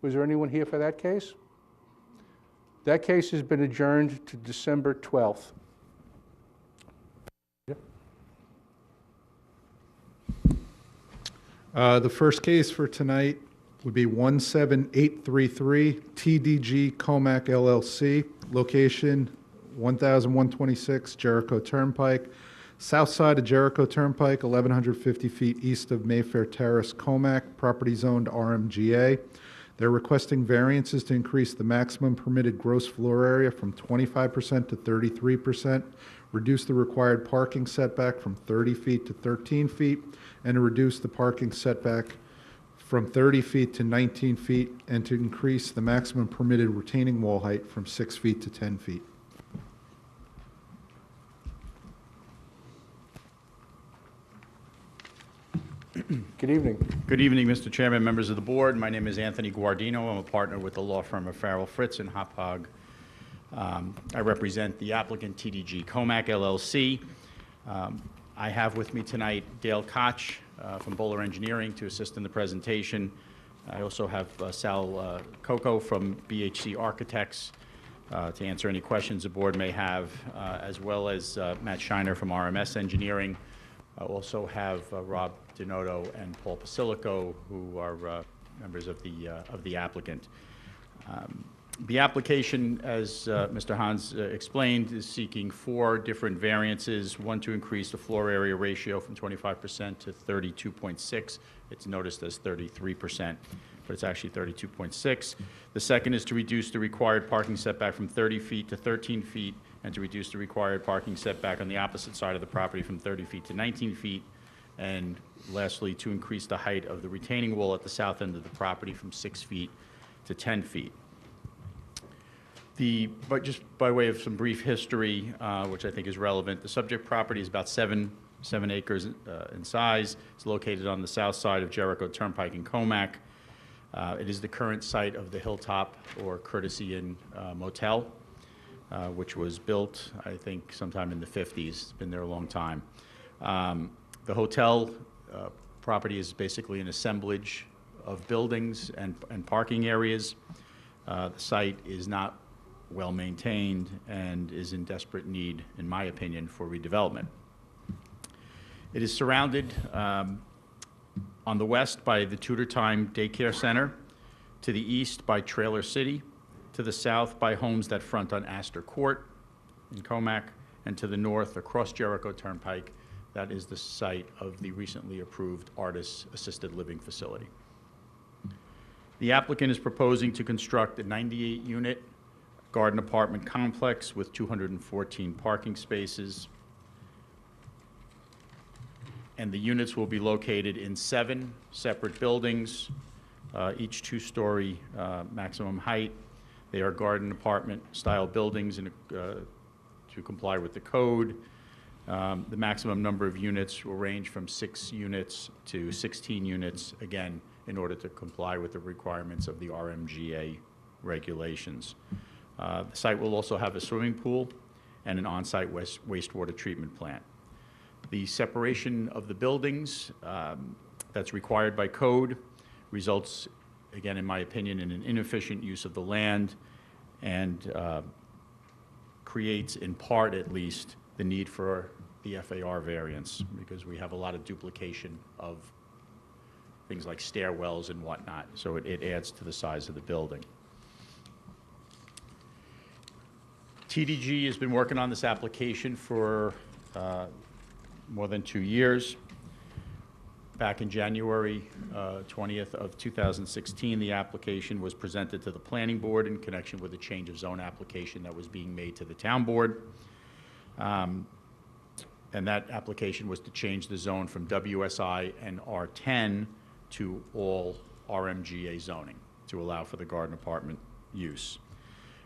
Was there anyone here for that case? That case has been adjourned to December 12th. The first case for tonight would be 17833 TDG Comac LLC, location 1126 Jericho Turnpike, south side of Jericho Turnpike, 1150 feet east of Mayfair Terrace, Comac, property zoned RMGA. They're requesting variances to increase the maximum permitted gross floor area from 25% to 33%, reduce the required parking setback from 30 feet to 13 feet, and to reduce the parking setback from 30 feet to 19 feet, and to increase the maximum permitted retaining wall height from 6 feet to 10 feet. Good evening. Good evening, Mr. Chairman, members of the board. My name is Anthony Guardino. I'm a partner with the law firm of Farrell Fritz and Hopog. I represent the applicant TDG Comac LLC. I have with me tonight Dale Koch from Bowler Engineering to assist in the presentation. I also have Sal Coco from BHC Architects to answer any questions the board may have, as well as Matt Shiner from RMS Engineering. I also have Rob Denoto and Paul Pasilico, who are members of the applicant. The application, as Mr. Hans explained, is seeking 4 different variances. One, to increase the floor area ratio from 25% to 32.6. It's noticed as 33%, but it's actually 32.6. The second is to reduce the required parking setback from 30 feet to 13 feet, and to reduce the required parking setback on the opposite side of the property from 30 feet to 19 feet. And lastly, to increase the height of the retaining wall at the south end of the property from 6 feet to 10 feet. But just by way of some brief history, which I think is relevant, the subject property is about 7 acres in size. It's located on the south side of Jericho Turnpike in Comac. It is the current site of the Hilltop or Courtesy Inn Motel, which was built, I think, sometime in the 50s. It's been there a long time. The hotel property is basically an assemblage of buildings and parking areas. The site is not well maintained and is in desperate need, in my opinion, for redevelopment. It is surrounded on the west by the Tudor Time Daycare Center, to the east by Trailer City, to the south by homes that front on Astor Court in Comac, and to the north across Jericho Turnpike. That is the site of the recently approved Artist Assisted Living Facility. The applicant is proposing to construct a 98-unit garden apartment complex with 214 parking spaces. And the units will be located in 7 separate buildings, each 2-story maximum height. They are garden apartment style buildings to comply with the code. The maximum number of units will range from 6 units to 16 units, again, in order to comply with the requirements of the RMGA regulations. The site will also have a swimming pool and an on-site wastewater treatment plant. The separation of the buildings that's required by code results, again, in my opinion, in an inefficient use of the land, and creates, in part at least, the need for the FAR variance, because we have a lot of duplication of things like stairwells and whatnot, so it adds to the size of the building. TDG has been working on this application for more than 2 years. Back in January 20th of 2016, the application was presented to the planning board in connection with a change of zone application that was being made to the town board. And that application was to change the zone from WSI and R10 to all RMGA zoning to allow for the garden apartment use.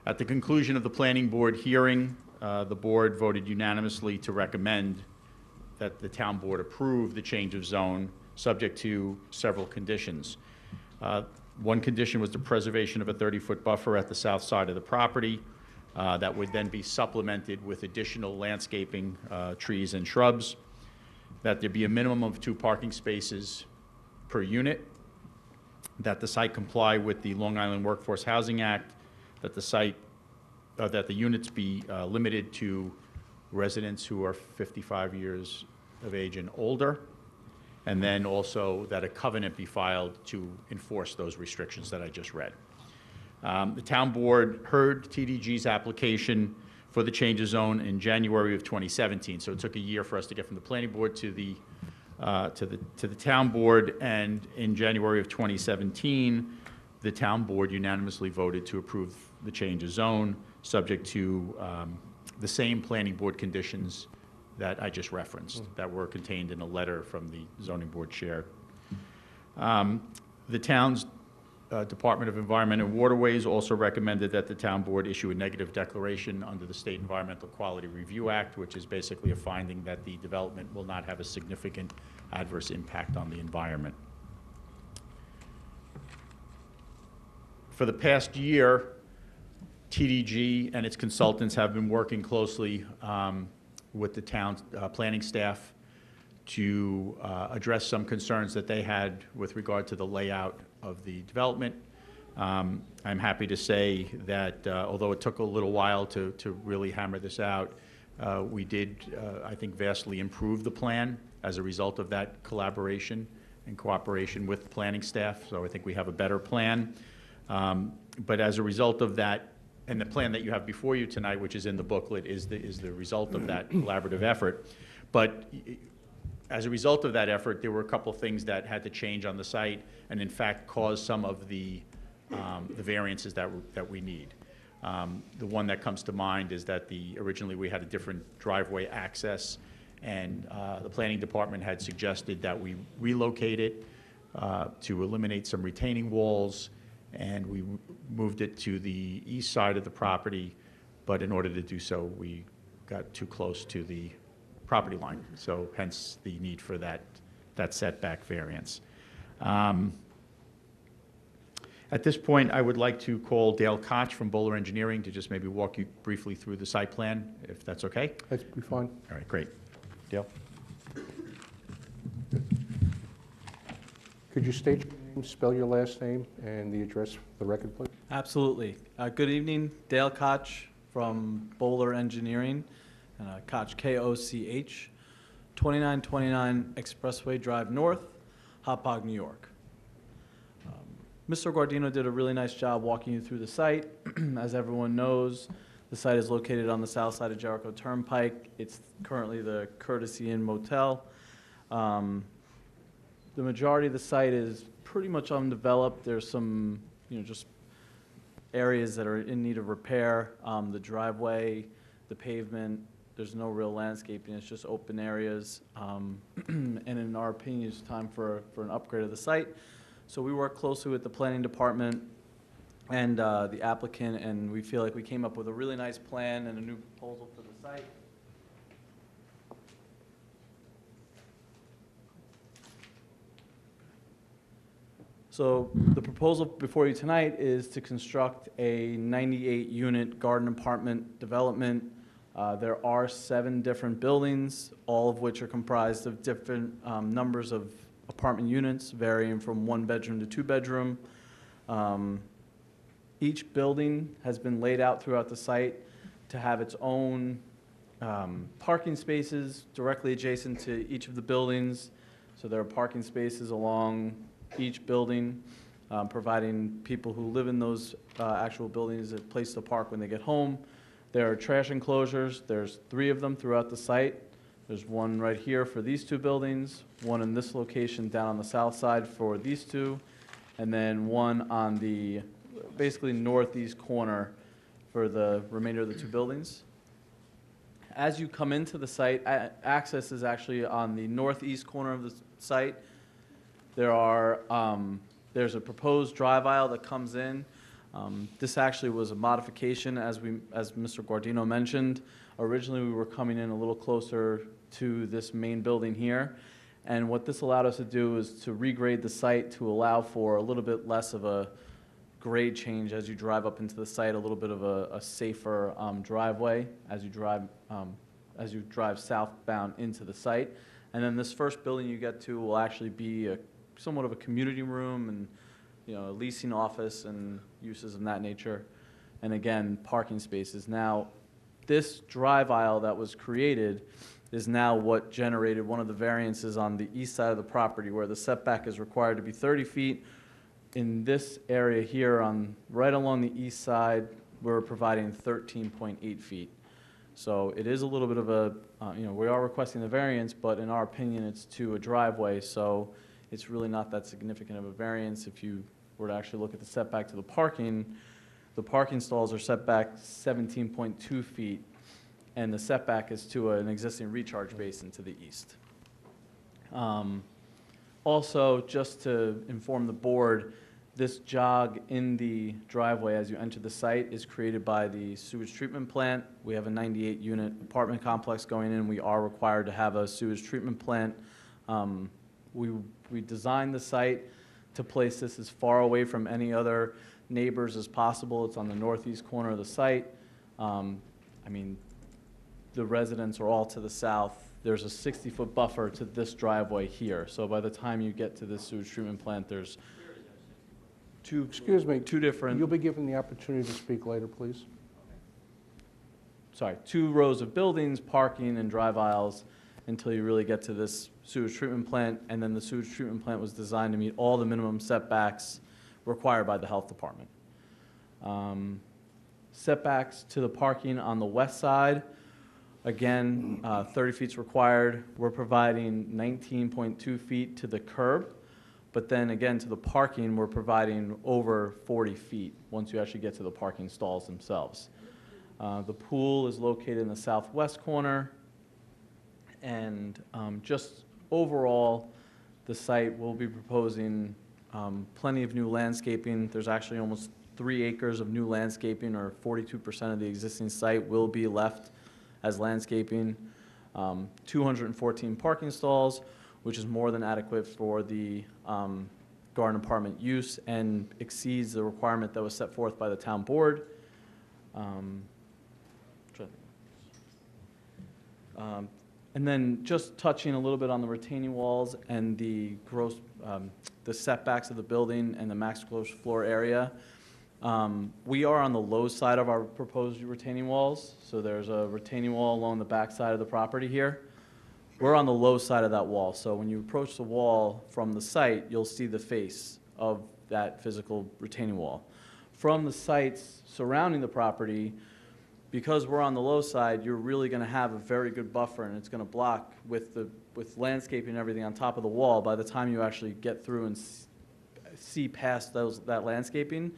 At the conclusion of the planning board hearing, the board voted unanimously to recommend that the town board approve the change of zone, subject to several conditions. One condition was the preservation of a 30-foot buffer at the south side of the property that would then be supplemented with additional landscaping, trees and shrubs, that there be a minimum of 2 parking spaces per unit, that the site comply with the Long Island Workforce Housing Act, that that the units be limited to residents who are 55 years of age and older, and then also that a covenant be filed to enforce those restrictions that I just read. The town board heard TDG's application for the change of zone in January of 2017, so it took a year for us to get from the planning board to the town board, and in January of 2017, the town board unanimously voted to approve the change of zone, subject to the same planning board conditions that I just referenced, that were contained in a letter from the zoning board chair. The town's Department of Environment and Waterways also recommended that the town board issue a negative declaration under the State Environmental Quality Review Act, which is basically a finding that the development will not have a significant adverse impact on the environment. For the past year, TDG and its consultants have been working closely with the town's planning staff to address some concerns that they had with regard to the layout of the development. I'm happy to say that although it took a little while to really hammer this out, we did, I think, vastly improve the plan as a result of that collaboration and cooperation with the planning staff. So I think we have a better plan. But as a result of that, and the plan that you have before you tonight, which is in the booklet, is the result of that collaborative effort. But as a result of that effort, there were a couple of things that had to change on the site, and in fact caused some of the variances that we need. The one that comes to mind is that originally we had a different driveway access, and the planning department had suggested that we relocate it to eliminate some retaining walls, and we moved it to the east side of the property, but in order to do so, we got too close to the property line, so hence the need for that setback variance. At this point, I would like to call Dale Koch from Bowler Engineering to just maybe walk you briefly through the site plan, if that's okay. That'd be fine. All right, great. Dale? Could you state your name, spell your last name, and the address for the record, please? Absolutely. Good evening, Dale Koch from Bowler Engineering, Koch, K-O-C-H, 2929 Expressway Drive North, Hauppauge, New York. Mr. Guardino did a really nice job walking you through the site. As everyone knows, the site is located on the south side of Jericho Turnpike. It's currently the Courtesy Inn Motel. The majority of the site is pretty much undeveloped. There's some, just areas that are in need of repair. The driveway, the pavement, there's no real landscaping. It's just open areas. And in our opinion, it's time for an upgrade of the site. So we work closely with the planning department and the applicant, and we feel like we came up with a really nice plan and a new proposal for the site. So the proposal before you tonight is to construct a 98-unit garden apartment development. There are 7 different buildings, all of which are comprised of different numbers of apartment units, varying from 1-bedroom to 2-bedroom. Each building has been laid out throughout the site to have its own parking spaces directly adjacent to each of the buildings. So there are parking spaces along each building, providing people who live in those actual buildings a place to park when they get home. There are trash enclosures. There's 3 of them throughout the site. There's one right here for these 2 buildings, one in this location down on the south side for these 2, and then one on the basically northeast corner for the remainder of the 2 buildings. As you come into the site, access is actually on the northeast corner of the site. There's a proposed drive aisle that comes in. This actually was a modification, as Mr. Guardino mentioned. Originally, we were coming in a little closer to this main building here, and what this allowed us to do is to regrade the site to allow for a little bit less of a grade change as you drive up into the site, a little bit of a safer driveway as you drive southbound into the site. And then this first building you get to will actually be somewhat of a community room and a leasing office and uses of that nature. And again, parking spaces. Now, this drive aisle that was created is now what generated one of the variances on the east side of the property, where the setback is required to be 30 feet. In this area here, right along the east side, we're providing 13.8 feet. So it is a little bit of a, we are requesting the variance, but in our opinion, it's to a driveway, so it's really not that significant of a variance. If you were to actually look at the setback to the parking stalls are set back 17.2 feet, and the setback is to an existing recharge basin to the east. Also, just to inform the board, this jog in the driveway as you enter the site is created by the sewage treatment plant. We have a 98-unit apartment complex going in. We are required to have a sewage treatment plant. We designed the site to place this as far away from any other neighbors as possible. It's on the northeast corner of the site. The residents are all to the south. There's a 60-foot buffer to this driveway here. So by the time you get to this sewage treatment plant, there's Excuse me. two different, You'll be given the opportunity to speak later, please. two rows of buildings, parking, and drive aisles until you really get to this sewage treatment plant. And then the sewage treatment plant was designed to meet all the minimum setbacks required by the health department. Setbacks to the parking on the west side, again, 30 feet's required. We're providing 19.2 feet to the curb, but then again, to the parking, we're providing over 40 feet once you actually get to the parking stalls themselves. The pool is located in the southwest corner, and just overall, the site will be proposing plenty of new landscaping. There's actually almost 3 acres of new landscaping, or 42% of the existing site will be left as landscaping. 214 parking stalls, which is more than adequate for the garden apartment use and exceeds the requirement that was set forth by the town board. And then just touching a little bit on the retaining walls and the the setbacks of the building and the max gross floor area. We are on the low side of our proposed retaining walls. So there's a retaining wall along the back side of the property here. We're on the low side of that wall. So when you approach the wall from the site, you'll see the face of that physical retaining wall. From the sites surrounding the property, because we're on the low side, you're really going to have a very good buffer, and it's going to block with landscaping and everything on top of the wall. By the time you actually get through and see past that landscaping,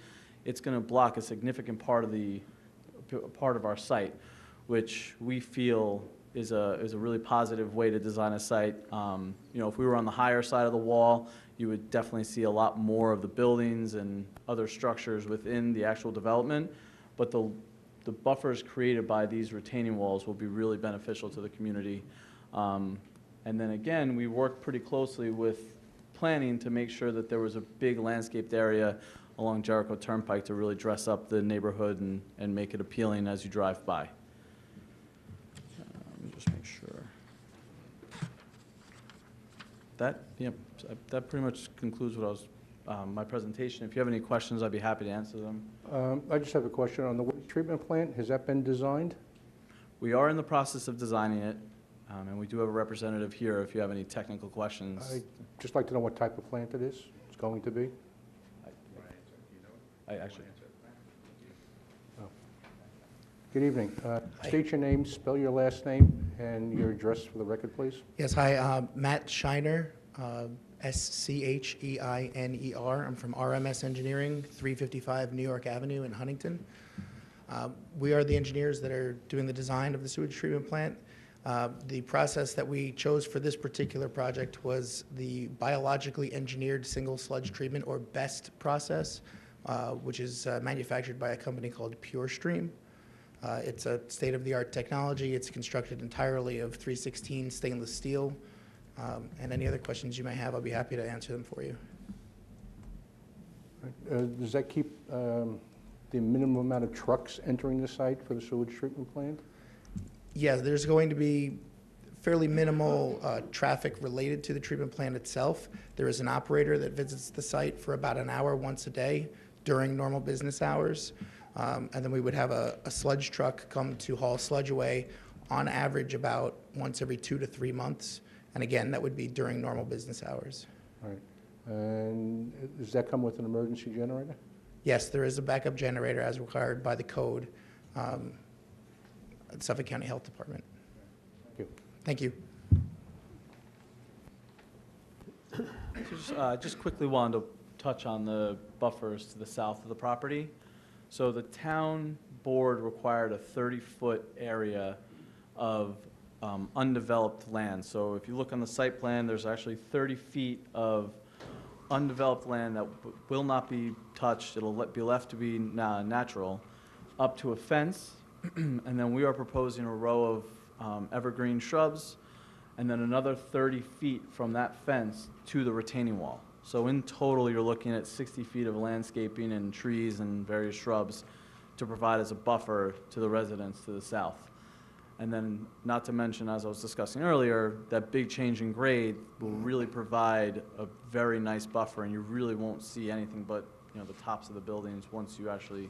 it's going to block a significant part of our site, which we feel is a really positive way to design a site. If we were on the higher side of the wall, you would definitely see a lot more of the buildings and other structures within the actual development, but the buffers created by these retaining walls will be really beneficial to the community. And then again, we worked pretty closely with planning to make sure that there was a big landscaped area along Jericho Turnpike to really dress up the neighborhood and make it appealing as you drive by. Let me just make sure. That pretty much concludes what I was, my presentation. If you have any questions, I'd be happy to answer them. I just have a question on the waste treatment plant. Has that been designed? We are in the process of designing it, and we do have a representative here if you have any technical questions. I'd just like to know what type of plant it is, it's going to be. I actually, Good evening. State your name, spell your last name, and your address for the record, please. Yes, hi, Matt Scheiner, Scheiner. I'm from RMS Engineering, 355 New York Avenue in Huntington. We are the engineers that are doing the design of the sewage treatment plant. The process that we chose for this particular project was the biologically engineered single sludge treatment, or BEST process, which is manufactured by a company called PureStream. It's a state-of-the-art technology. It's constructed entirely of 316 stainless steel. And any other questions you may have, I'll be happy to answer them for you. Does that keep the minimum amount of trucks entering the site for the sewage treatment plant? Yeah, there's going to be fairly minimal traffic related to the treatment plant itself. There is an operator that visits the site for about an hour once a day during normal business hours. And then we would have a sludge truck come to haul sludge away on average about once every 2 to 3 months. And again, that would be during normal business hours. All right. And does that come with an emergency generator? Yes, there is a backup generator as required by the code at Suffolk County Health Department. Thank you. Thank you. So just quickly wanted to touch on the buffers to the south of the property. So the town board required a 30-foot area of undeveloped land. So if you look on the site plan, there's actually 30 feet of undeveloped land that will not be touched. It'll be left to be natural, up to a fence. And then we are proposing a row of evergreen shrubs, and then another 30 feet from that fence to the retaining wall. So in total, you're looking at 60 feet of landscaping and trees and various shrubs to provide as a buffer to the residents to the south. And then, not to mention, as I was discussing earlier, that big change in grade will really provide a very nice buffer, and you really won't see anything but, you know, the tops of the buildings once you actually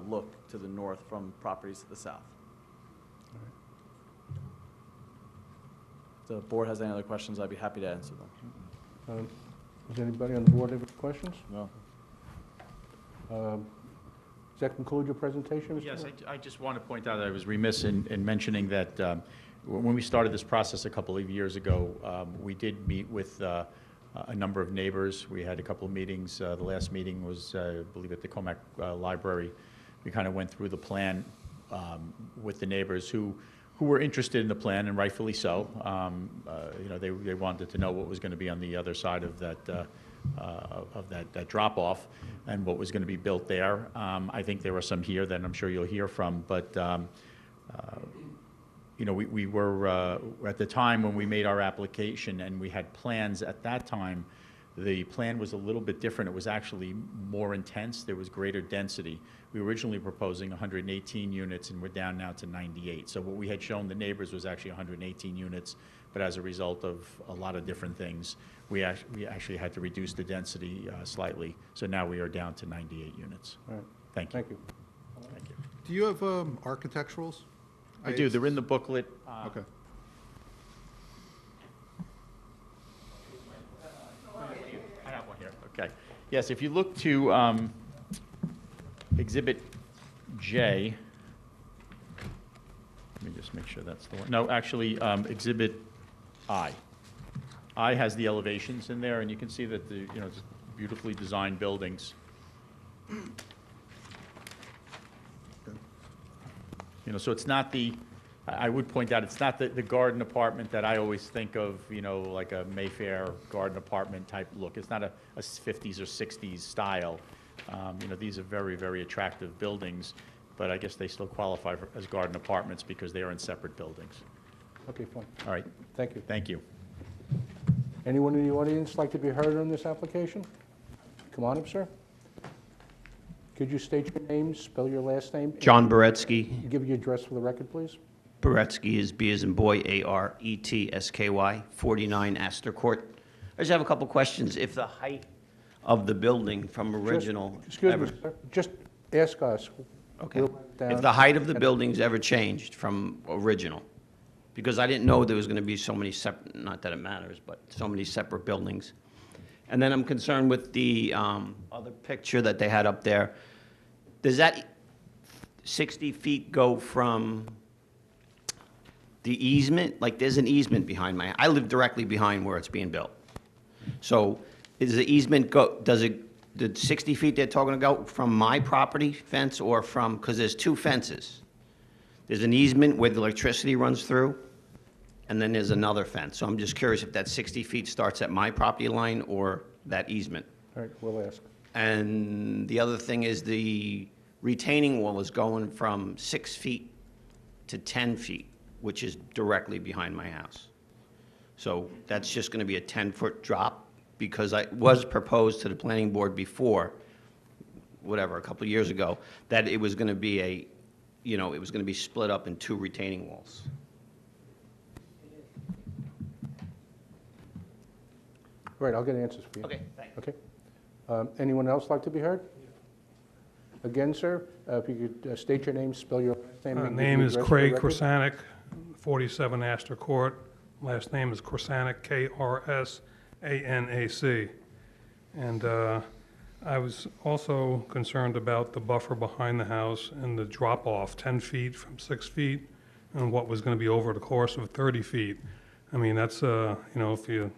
look to the north from properties to the south. If the board has any other questions, I'd be happy to answer them. Does anybody on the board have any questions? No. Does that conclude your presentation, Mr. Yes, Moore? I just want to point out that I was remiss in mentioning that when we started this process a couple of years ago, we did meet with a number of neighbors. We had a couple of meetings. The last meeting was, I believe, at the Comac Library. We kind of went through the plan with the neighbors who were interested in the plan, and rightfully so. You know, they wanted to know what was going to be on the other side of that drop-off and what was going to be built there. I think there are some here that I'm sure you'll hear from, but you know, we were, at the time when we made our application and we had plans at that time, the plan was a little bit different. It was actually more intense. There was greater density. We were originally proposing 118 units, and we're down now to 98. So what we had shown the neighbors was actually 118 units, but as a result of a lot of different things, we actually had to reduce the density slightly. So now we are down to 98 units. All right. Thank you. Thank you. Thank you. Do you have architecturals? I do. They're in the booklet. Okay. I have one here. Okay. Yes, if you look to Exhibit J, let me just make sure that's the one. No, actually, Exhibit I. I has the elevations in there, and you can see that the, you know, just beautifully designed buildings. You know, so it's not the, I would point out, it's not the garden apartment that I always think of, you know, like a Mayfair garden apartment type look. It's not a 50s or 60s style. You know, these are very, very attractive buildings, but I guess they still qualify as garden apartments because they are in separate buildings. Okay, fine. All right, Thank you. thank you. Anyone in the audience like to be heard on this application? Come on up, sir. Could you state your name, spell your last name? John Beretsky. Give your address for the record, please. Beretsky is B as in boy, A-R-E-T-S-K-Y, 49 Astor Court. I just have a couple questions. If the height of the building from original... Excuse me, sir. Just ask us. Okay. We'll write down. If the height of the building's ever changed from original? Because I didn't know there was going to be so many separate, not that it matters, but so many separate buildings. And then I'm concerned with the other picture that they had up there. Does that 60 feet go from the easement? Like, there's an easement behind I live directly behind where it's being built. So is the easement the 60 feet they're talking about from my property fence or from, because there's two fences. There's an easement where the electricity runs through, and then there's another fence. So I'm just curious if that 60 feet starts at my property line or that easement. All right, we'll ask. And the other thing is the retaining wall is going from 6 feet to 10 feet, which is directly behind my house. So that's just going to be a 10-foot drop, because I was proposed to the planning board before, whatever, a couple of years ago, that it was going to be it was going to be split up in two retaining walls. Great, I'll get answers for you. Okay, thanks. Okay. Anyone else like to be heard? Again, sir, if you could state your name, spell your last name. and give Name the is address for the Craig record. Korsanek, 47 Astor Court. Last name is Korsanek, K-R-S-A-N-A-C. And I was also concerned about the buffer behind the house and the drop-off, 10 feet from 6 feet, and what was going to be over the course of 30 feet. I mean, that's, you know, if you,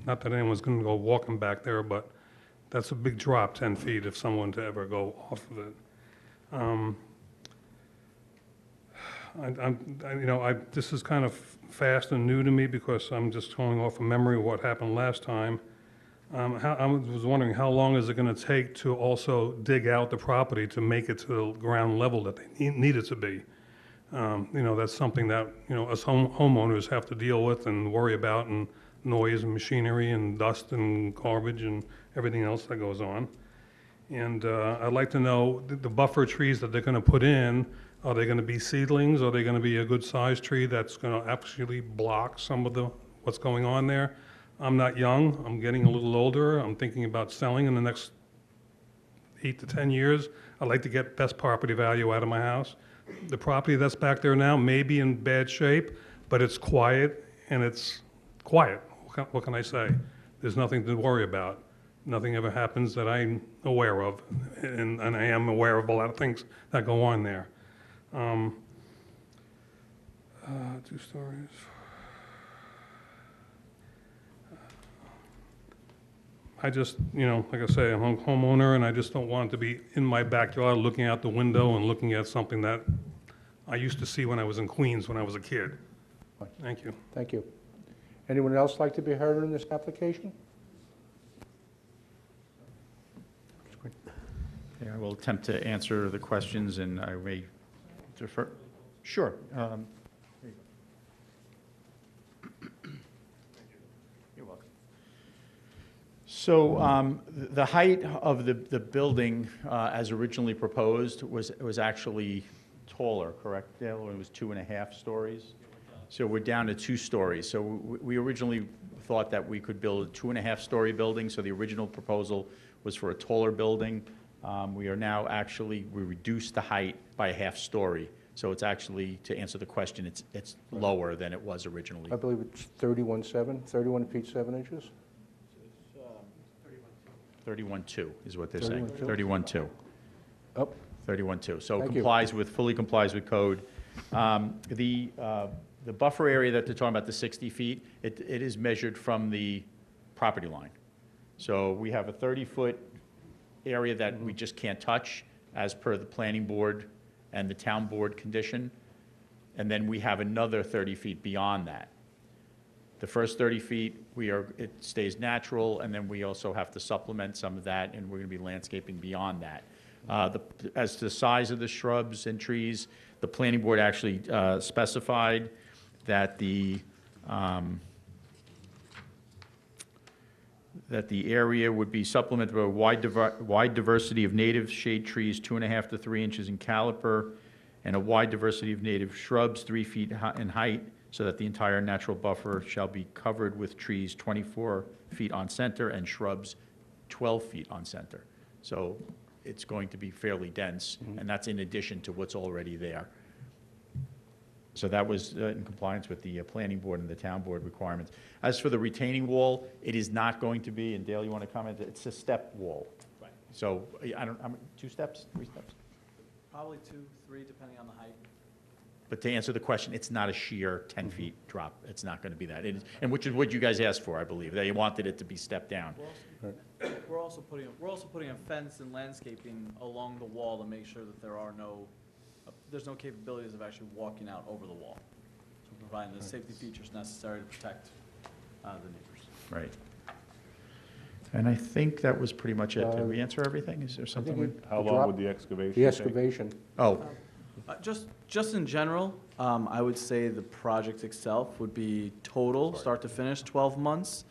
not that anyone's going to go walking back there, but that's a big drop, 10 feet, if someone to ever go off of it. This is kind of fast and new to me because I'm just going off of memory of what happened last time. I was wondering, how long is it going to take to also dig out the property to make it to the ground level that they need it to be? You know, that's something that, you know, us homeowners have to deal with and worry about, and noise and machinery and dust and garbage and everything else that goes on. And I'd like to know the buffer trees that they're going to put in, are they going to be seedlings? Are they going to be a good-sized tree that's going to actually block some of what's going on there? I'm not young. I'm getting a little older. I'm thinking about selling in the next 8 to 10 years. I'd like to get best property value out of my house. The property that's back there now may be in bad shape, but it's quiet, and it's quiet. What can I say? There's nothing to worry about. Nothing ever happens that I'm aware of, and I am aware of a lot of things that go on there. 2 stories. I just, you know, like I say, I'm a homeowner, and I just don't want it to be in my backyard looking out the window and looking at something that I used to see when I was in Queens when I was a kid. Thank you. Thank you. Anyone else like to be heard on this application? Yeah, I will attempt to answer the questions, and I may defer. Sure. You're welcome. So the height of the building, as originally proposed, was actually taller, correct, Dale? It was 2.5 stories? So we're down to 2 stories. So we originally thought that we could build a 2.5-story building, so the original proposal was for a taller building. We are now actually, we reduced the height by a 1/2 story. So it's actually, to answer the question, it's lower than it was originally. I believe it's 31.7, 31 feet 7 inches. 31.2 is what they're saying. 31.2? 31.2. Oh, 31.2. So it Thank you. fully complies with code. The buffer area that they're talking about, the 60 feet, it is measured from the property line. So we have a 30-foot area that we just can't touch as per the planning board and the town board condition. And then we have another 30 feet beyond that. The first 30 feet, it stays natural, and then we also have to supplement some of that, and we're going to be landscaping beyond that. As to the size of the shrubs and trees, the planning board actually specified that the area would be supplemented by a wide diversity of native shade trees, 2.5 to 3 inches in caliper, and a wide diversity of native shrubs, 3 feet in height, so that the entire natural buffer shall be covered with trees 24 feet on center and shrubs 12 feet on center. So it's going to be fairly dense, and that's in addition to what's already there. So that was in compliance with the planning board and the town board requirements. As for the retaining wall, it is not going to be, and Dale, you want to comment? It's a step wall. Right. So I don't, 2 steps, 3 steps? Probably 2, 3, depending on the height. But to answer the question, it's not a sheer 10 feet drop. It's not going to be that. It is, and which is what you guys asked for, I believe. They wanted it to be stepped down. We're also putting a fence and landscaping along the wall to make sure that there's no capabilities of actually walking out over the wall. So providing the safety features necessary to protect the neighbors. Right. And I think that was pretty much it. Did we answer everything? Is there something? How long would the excavation the take? excavation. Oh, Just in general, I would say the project itself would be total, start to finish, 12 months.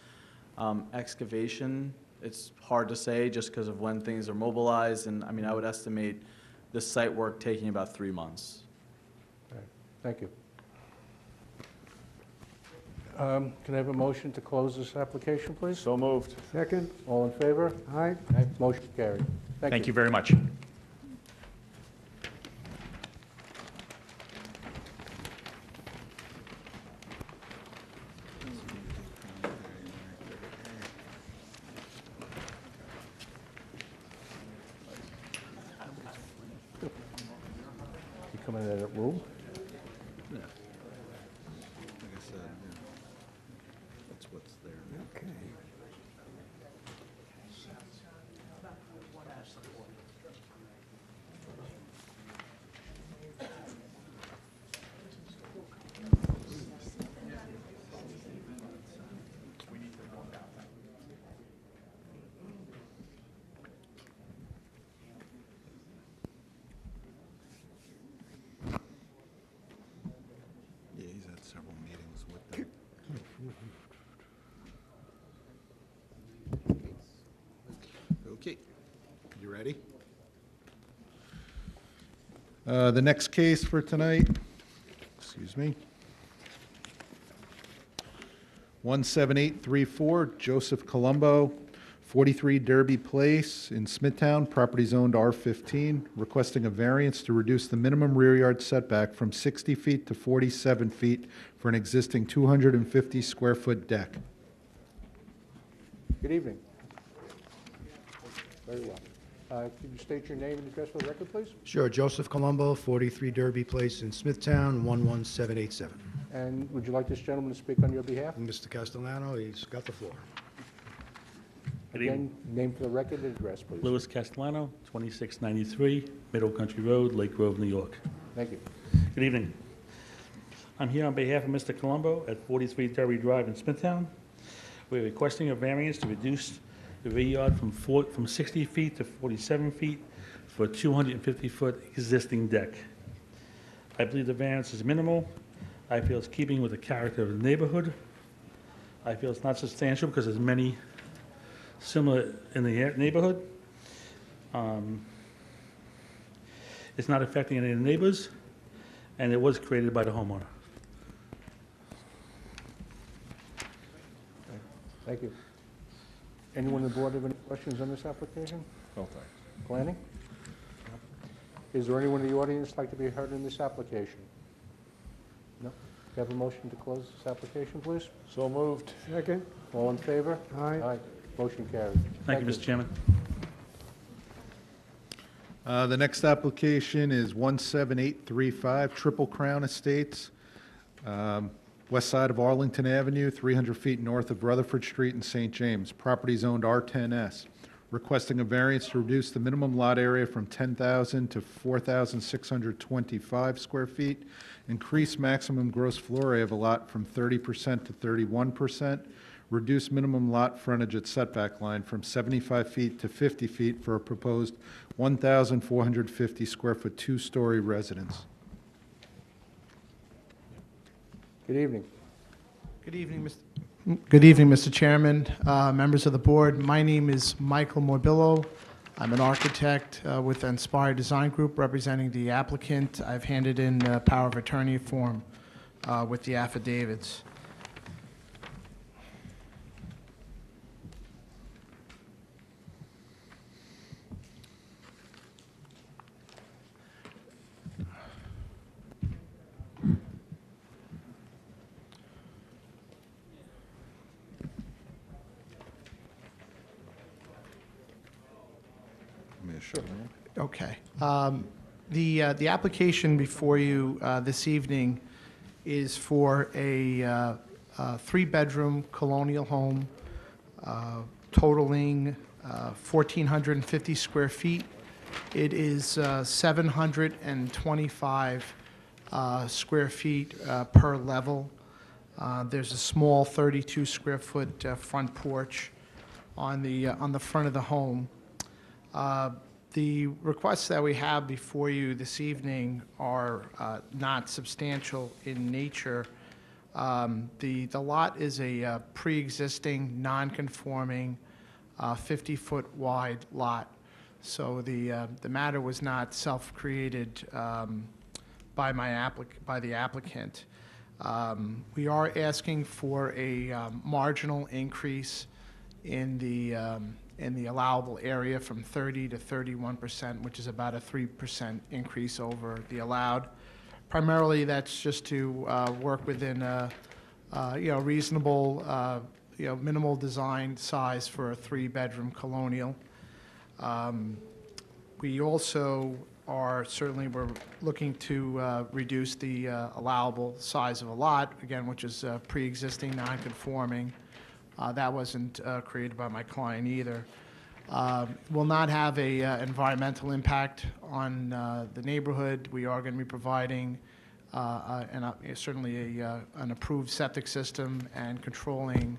Excavation, it's hard to say just because of when things are mobilized, and I mean, I would estimate the site work taking about 3 months. Okay, thank you. Can I have a motion to close this application, please? So moved. Second? All in favor? Aye. Aye. Motion carried. Thank you very much. You come in that room? Like I said, that's what's there. Okay. Yeah, he's had several meetings with them. Okay, you ready? The next case for tonight, excuse me, 17834 Joseph Colombo, 43 Derby Place in Smithtown, property zoned R15, requesting a variance to reduce the minimum rear yard setback from 60 feet to 47 feet for an existing 250 square foot deck. Good evening. Very well. Could you state your name and address for the record, please? Sure, Joseph Colombo, 43 Derby Place in Smithtown, 11787. And would you like this gentleman to speak on your behalf? Mr. Castellano, he's got the floor. Good evening. Again, name for the record and address, please. Louis Castellano, 2693 Middle Country Road, Lake Grove, New York. Thank you. Good evening. I'm here on behalf of Mr. Colombo at 43 Derby Drive in Smithtown. We're requesting a variance to reduce the rear yard from 60 feet to 47 feet for a 250-foot existing deck. I believe the variance is minimal. I feel it's keeping with the character of the neighborhood. I feel it's not substantial because there's many similar in the neighborhood. It's not affecting any of the neighbors, and it was created by the homeowner. Thank you. Anyone on the board have any questions on this application? No, thanks. Planning? Is there anyone in the audience like to be heard in this application? No? Can I have a motion to close this application, please? So moved. Second? All in favor? Aye. Aye. Motion carried. Thank you, Mr. Chairman. The next application is 17835 Triple Crown Estates, west side of Arlington Avenue, 300 feet north of Rutherford Street in St. James. Property zoned R10S. Requesting a variance to reduce the minimum lot area from 10,000 to 4,625 square feet, increase maximum gross floor area of a lot from 30% to 31%, reduce minimum lot frontage at setback line from 75 feet to 50 feet for a proposed 1,450 square foot two-story residence. Good evening. Good evening, Mr. Chairman, members of the board. My name is Michael Morbillo. I'm an architect with Inspire Design Group representing the applicant. I've handed in a power of attorney form with the affidavits. Sure. Okay. The application before you this evening is for a three-bedroom colonial home totaling 1,450 square feet. It is 725 square feet per level. There's a small 32 square foot front porch on the front of the home. The requests that we have before you this evening are not substantial in nature. The lot is a pre-existing, non-conforming, 50-foot wide lot. So the matter was not self-created by the applicant. We are asking for a marginal increase in the allowable area from 30 to 31%, which is about a 3% increase over the allowed. Primarily, that's just to work within a reasonable, minimal design size for a 3-bedroom colonial. We also we're looking to reduce the allowable size of a lot, again, which is pre-existing, non-conforming. That wasn't created by my client either. Will not have a environmental impact on the neighborhood. We are going to be providing certainly an approved septic system and controlling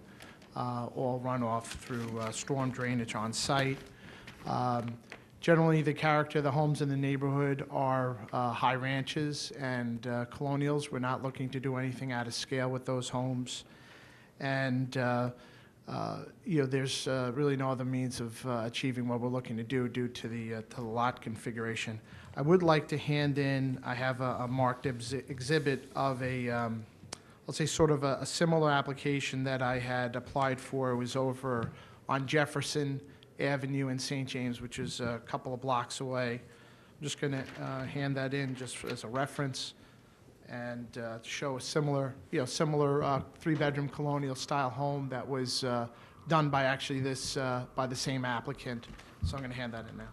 all runoff through storm drainage on site. Generally, the character of the homes in the neighborhood are high ranches and colonials. We're not looking to do anything out of scale with those homes. And there's really no other means of achieving what we're looking to do due to the lot configuration. I would like to hand in, I have a marked exhibit of let's say sort of a similar application that I had applied for. It was over on Jefferson Avenue in St. James, which is a couple of blocks away. I'm just going to hand that in just as a reference and to show a similar 3-bedroom colonial style home that was done by actually by the same applicant. So I'm going to hand that in now.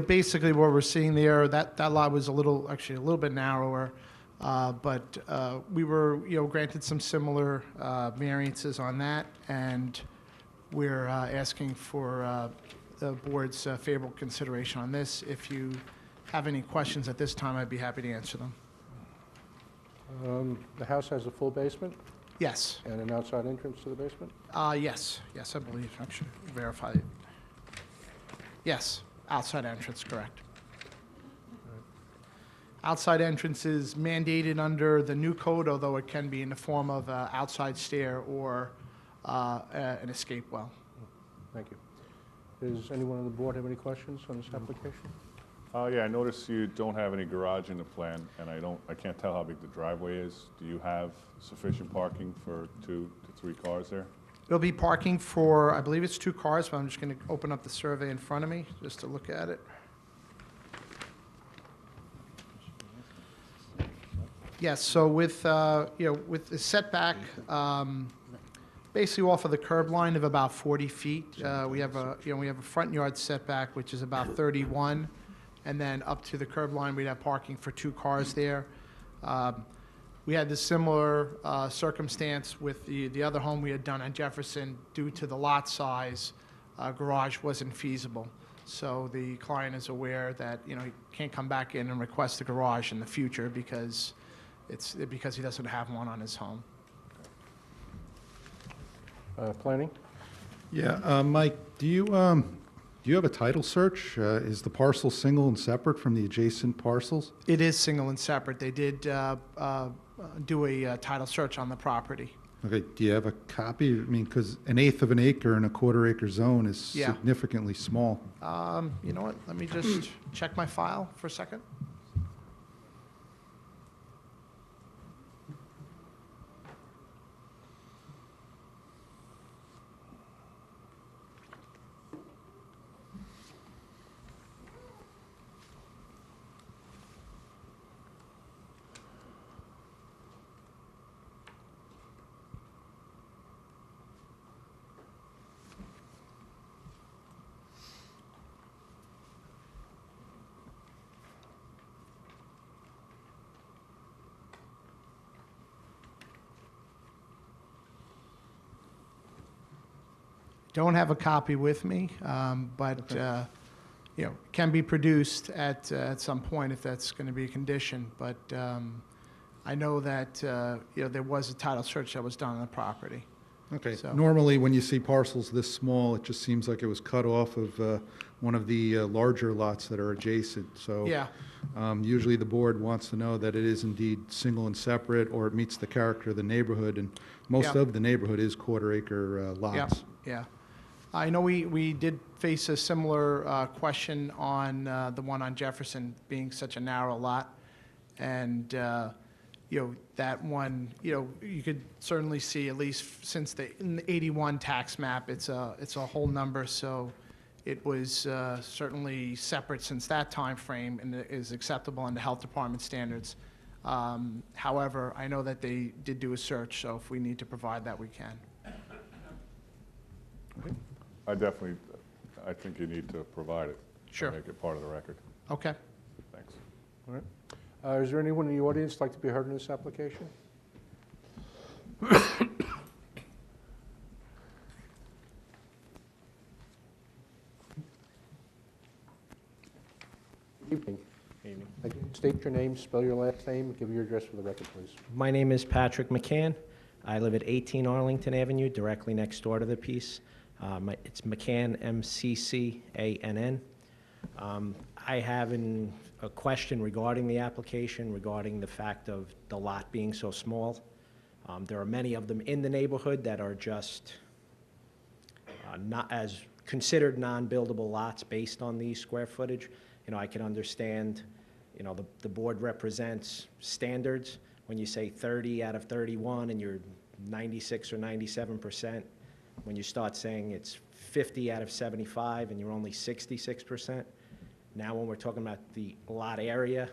Basically what we're seeing there, that lot was actually a little bit narrower, but we were, granted some similar variances on that, and we're asking for the board's favorable consideration on this. If you have any questions at this time, I'd be happy to answer them. The house has a full basement Yes. and an outside entrance to the basement? Yes, I believe. I should verify it. Yes. Outside entrance, correct. Outside entrance is mandated under the new code, although it can be in the form of an outside stair or an escape well. Thank you. Does anyone on the board have any questions on this application? Yeah, I notice you don't have any garage in the plan, and I can't tell how big the driveway is. Do you have sufficient parking for 2 to 3 cars there? There'll be parking for, I believe it's 2 cars, but I'm just going to open up the survey in front of me just to look at it. Yes, so with with the setback, basically off of the curb line of about 40 feet, we have a front yard setback which is about 31, and then up to the curb line we'd have parking for 2 cars there. We had this similar circumstance with the other home we had done on Jefferson. Due to the lot size, garage wasn't feasible. So the client is aware that he can't come back in and request a garage in the future because he doesn't have one on his home. Planning? Yeah, Mike, do you have a title search? Is the parcel single and separate from the adjacent parcels? It is single and separate. They did do a title search on the property. Okay, do you have a copy? I mean, because 1/8 of an acre in a 1/4 acre zone is Yeah. significantly small. You know what? Let me just check my file for a second. Don't have a copy with me, but can be produced at some point if that's going to be a condition. But I know that there was a title search that was done on the property. Okay, So- normally when you see parcels this small, it just seems like it was cut off of one of the larger lots that are adjacent, so. Yeah. Usually the board wants to know that it is indeed single and separate, or it meets the character of the neighborhood, and most Yeah. of the neighborhood is quarter-acre lots. Yeah. I know we did face a similar question on the one on Jefferson being such a narrow lot. And, that one, you could certainly see, at least since in the 81 tax map, it's a whole number. So it was certainly separate since that time frame and is acceptable under health department standards. However, I know that they did do a search, so if we need to provide that, we can. I think you need to provide it. Sure. Make it part of the record. Okay. Thanks. All right. Is there anyone in the audience who'd like to be heard in this application? Good evening. Again, state your name, spell your last name, give your address for the record, please. My name is Patrick McCann. I live at 18 Arlington Avenue, directly next door to the piece. It's McCann, M-C-C-A-N-N. I have a question regarding the application, regarding the fact of the lot being so small. There are many of them in the neighborhood that are just not as considered non-buildable lots based on the square footage. I can understand, the board represents standards. When you say 30 out of 31 and you're 96 or 97%, when you start saying it's 50 out of 75 and you're only 66%, now when we're talking about the lot area,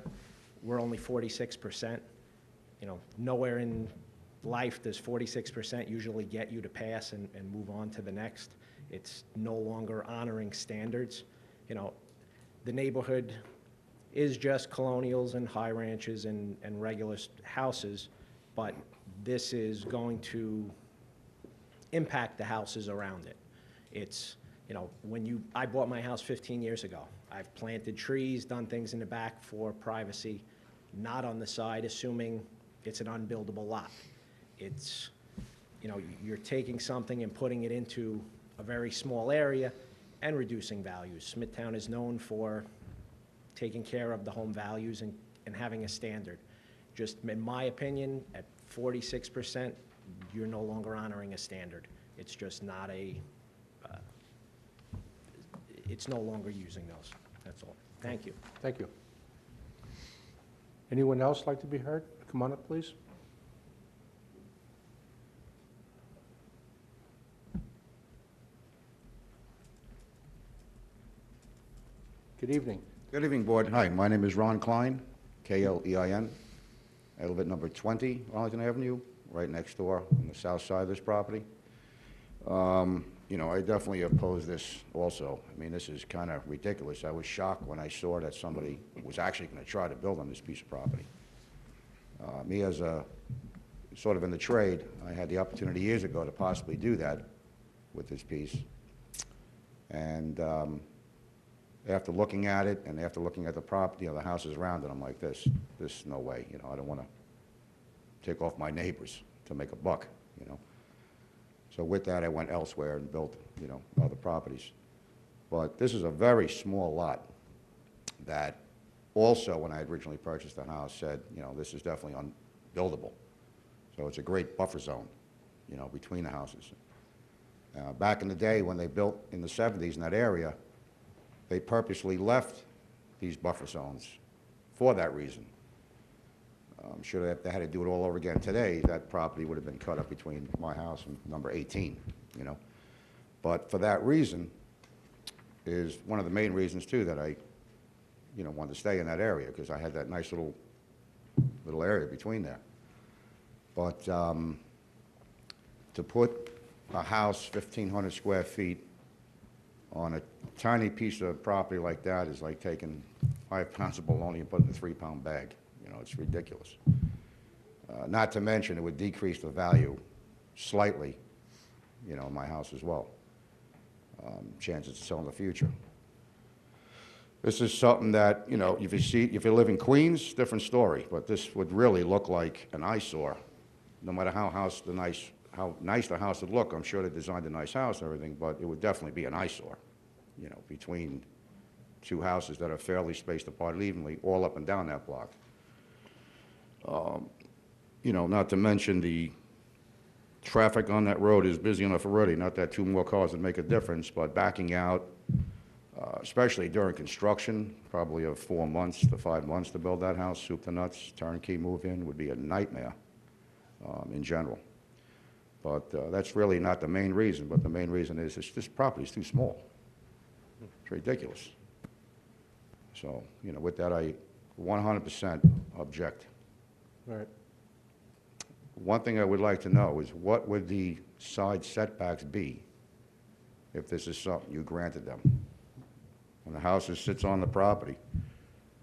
we're only 46%. Nowhere in life does 46% usually get you to pass and move on to the next. It's no longer honoring standards. The neighborhood is just colonials and high ranches and regular houses, but this is going to impact the houses around it. It's, I bought my house 15 years ago. I've planted trees, done things in the back for privacy, not on the side, assuming it's an unbuildable lot. It's, you're taking something and putting it into a very small area and reducing values. Smithtown is known for taking care of the home values and having a standard. Just in my opinion, at 46%, you're no longer honoring a standard. It's just not it's no longer using those. That's all. Thank you. Thank you. Anyone else like to be heard? Come on up, please. Good evening. Good evening, Board. Hi, my name is Ron Klein, K-L-E-I-N. I live at number 20 Arlington Avenue, right next door on the south side of this property. I definitely oppose this also. I mean, this is kind of ridiculous. I was shocked when I saw that somebody was actually going to try to build on this piece of property. Me as a, sort of in the trade, I had the opportunity years ago to possibly do that with this piece. And after looking at it and after looking at the property, the houses around it, I'm like, this no way. I don't want to take off my neighbors to make a buck, So with that, I went elsewhere and built, other properties. But this is a very small lot that also, when I had originally purchased the house, said, this is definitely unbuildable. So it's a great buffer zone, between the houses. Back in the day when they built in the 70s in that area, they purposely left these buffer zones for that reason. I'm sure that if they had to do it all over again today, that property would have been cut up between my house and number 18, But for that reason is one of the main reasons, too, that I, wanted to stay in that area, because I had that nice little area between there. But to put a house 1,500 square feet on a tiny piece of property like that is like taking 5 pounds of bologna and putting it in a 3-pound bag. It's ridiculous. Not to mention, it would decrease the value slightly, in my house as well. Chances to sell in the future. This is something that, if you live in Queens, different story, but this would really look like an eyesore, no matter how how nice the house would look. I'm sure they designed a nice house and everything, but it would definitely be an eyesore, you know, between two houses that are fairly spaced apart evenly, all up and down that block. You know, not to mention the traffic on that road is busy enough already, not that two more cars would make a difference, but backing out, especially during construction, probably of 4 months to 5 months to build that house, soup to nuts, turnkey move-in, would be a nightmare in general. But that's really not the main reason, but the main reason is this property is too small. It's ridiculous. So, you know, with that, I 100% object. Right. One thing I would like to know is what would the side setbacks be if this is something you granted them? When the house sits on the property,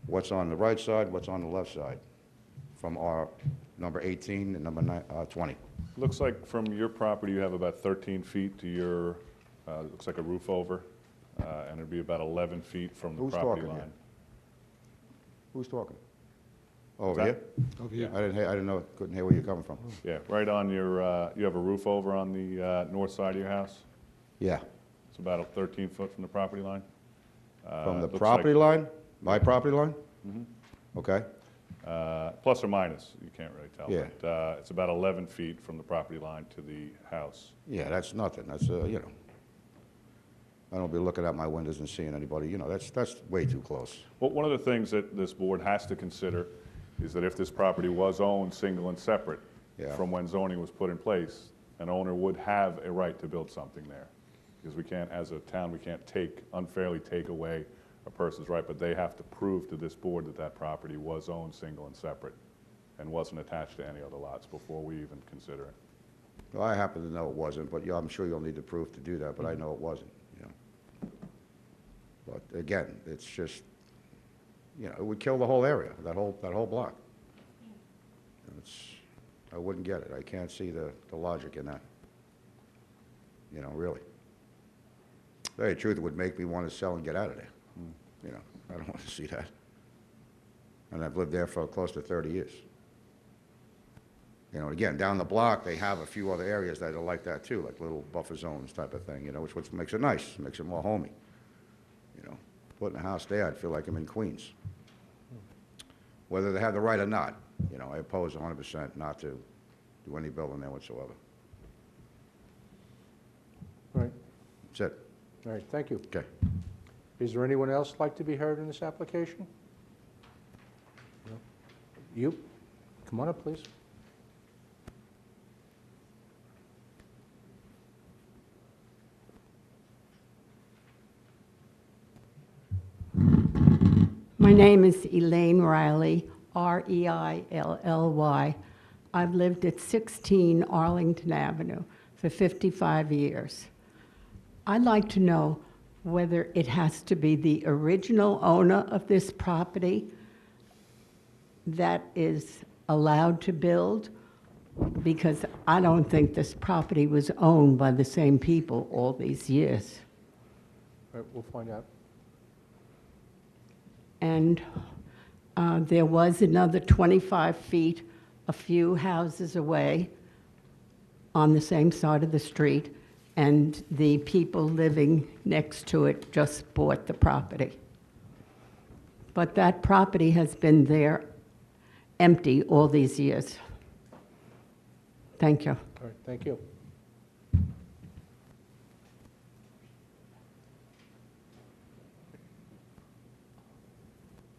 what's on the right side, what's on the left side? From our number 18 and number 20. Looks like from your property, you have about 13 feet to your, looks like a roof over, and it'd be about 11 feet from the Who's property talking line. here? Who's talking? Over that? here? Over here. I didn't know, couldn't hear where you're coming from. Yeah, right on your, you have a roof over on the north side of your house? Yeah, It's about 13 foot from the property line? from the looks property like- line, my property line? Okay, Plus or minus, you can't really tell. Yeah. But it's about 11 feet from the property line to the house. yeah, that's nothing, that's, you know. I don't be looking out my windows and seeing anybody, you know, that's way too close. Well, one of the things that this board has to consider is that if this property was owned single and separate Yeah. from when zoning was put in place, an owner would have a right to build something there. Because we can't, as a town, we can't unfairly take away a person's right, but they have to prove to this board that that property was owned single and separate and wasn't attached to any other lots before we even consider it. Well, I happen to know it wasn't, but yeah, I'm sure you'll need the proof to do that, but I know it wasn't, you know. But again, it's just, you know, it would kill the whole area, that whole block. I wouldn't get it. I can't see the logic in that. You know, really. To tell you the truth, it would make me want to sell and get out of there. You know, I don't want to see that. And I've lived there for close to 30 years. You know, again, down the block, they have a few other areas that are like that too, like little buffer zones type of thing, you know, which makes it nice, makes it more homey. You know, putting a house there, I'd feel like I'm in Queens. Whether they have the right or not, you know, I oppose 100% not to do any building there whatsoever. All right, That's it. all right, thank you. Okay. Is there anyone else like to be heard in this application? No? You? Come on up, please. My name is Elaine Riley, R-E-I-L-L-Y. I've lived at 16 Arlington Avenue for 55 years. I'd like to know whether it has to be the original owner of this property that is allowed to build, because I don't think this property was owned by the same people all these years. All right, we'll find out. And there was another 25 feet, a few houses away, on the same side of the street, and the people living next to it just bought the property. But that property has been there empty all these years. Thank you. All right, thank you.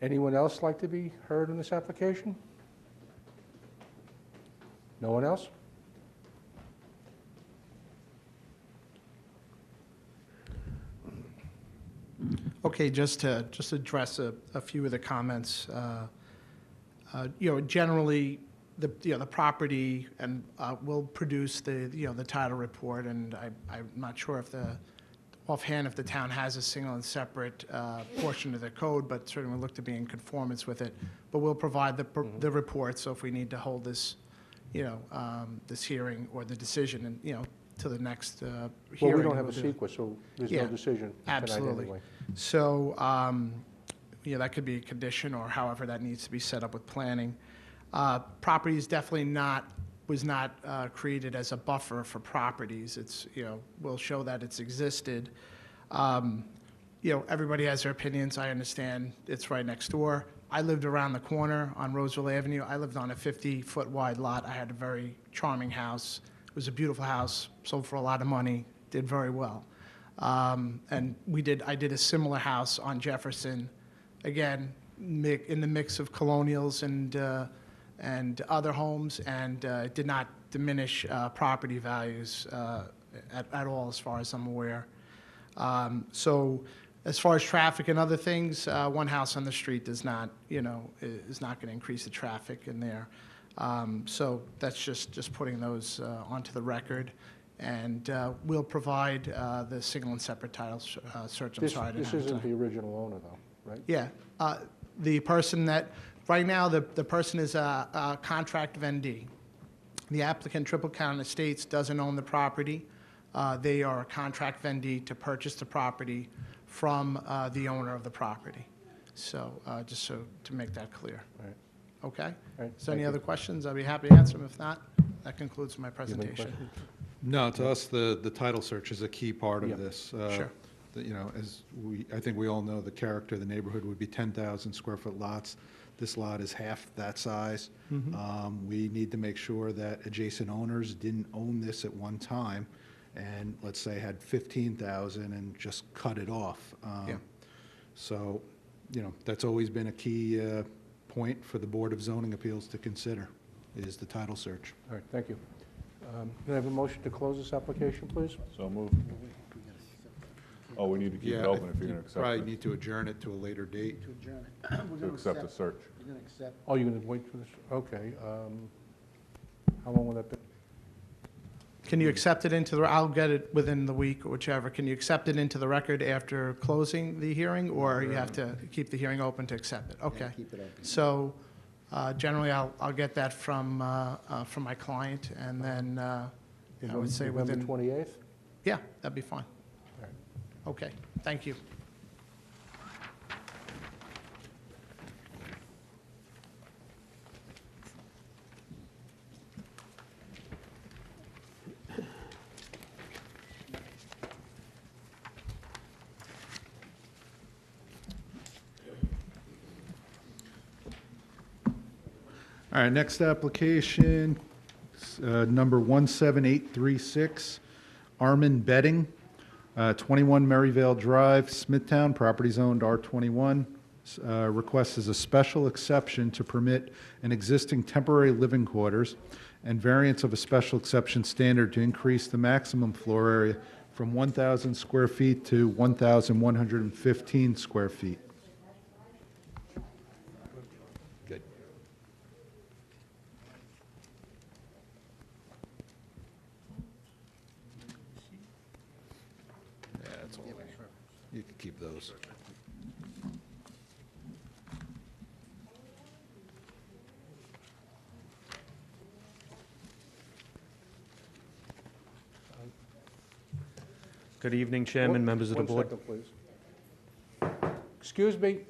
Anyone else like to be heard in this application? No one else? Okay, just to address a few of the comments. You know, generally, the property and will produce the title report, and I'm not sure if offhand if the town has a single and separate portion of the code, but certainly look to be in conformance with it. But we'll provide the report, so if we need to hold this, this hearing or the decision, and to the next hearing. Well, we don't have a we'll do- sequence, so there's no Yeah, decision tonight absolutely. anyway. So, that could be a condition, or however that needs to be set up with planning. Property is definitely not was not created as a buffer for properties. It's, you know, will show that it's existed. You know, everybody has their opinions. I understand it's right next door. I lived around the corner on Roseville Avenue. I lived on a 50-foot wide lot. I had a very charming house. It was a beautiful house, sold for a lot of money, did very well. And I did a similar house on Jefferson, again, in the mix of colonials and other homes, and it did not diminish property values at all, as far as I'm aware. So as far as traffic and other things, one house on the street does not, you know, is not going to increase the traffic in there. So that's just putting those onto the record. And we'll provide the single and separate title search. I'm sorry. I didn't This have isn't time. the original owner, though, right? Yeah. The person that, right now, the person is a contract vendee. The applicant, Triple Crown Estates, doesn't own the property. They are a contract vendee to purchase the property from the owner of the property. So, just so to make that clear. Right. Okay? Right, Is there thank any you. other questions? I'll be happy to answer them. If not, that concludes my You have any presentation. questions? No, to us, the title search is a key part Yeah. of this. Sure. You know, I think we all know the character of the neighborhood would be 10,000 square foot lots. This lot is half that size. We need to make sure that adjacent owners didn't own this at one time and, let's say, had 15,000 and just cut it off. Yeah. So, you know, that's always been a key point for the Board of Zoning Appeals to consider, is the title search. All right, thank you. Can I have a motion to close this application, please? So moved. Oh, we need to keep it open if you're going to accept Probably it, need to adjourn it to a later date. To adjourn it. We're to gonna accept the search. We're going to accept. Oh, you're going to wait for this? Okay. How long will that be? Can you accept it into the, I'll get it within the week or whichever. Can you accept it into the record after closing the hearing, or you have to keep the hearing open to accept it? Okay. Keep it open. So generally, I'll get that from my client, and then I would say November within, 28th? yeah, that'd be fine. All right. Okay, thank you. All right, next application, number 17836, Armin Bedding, 21 Maryvale Drive, Smithtown, property zoned R21. Request is a special exception to permit an existing temporary living quarters and variance of a special exception standard to increase the maximum floor area from 1,000 square feet to 1,115 square feet. Good. Yeah, that's all. You can keep those. Good evening, Chairman, members of the board. 1 second, please. Excuse me,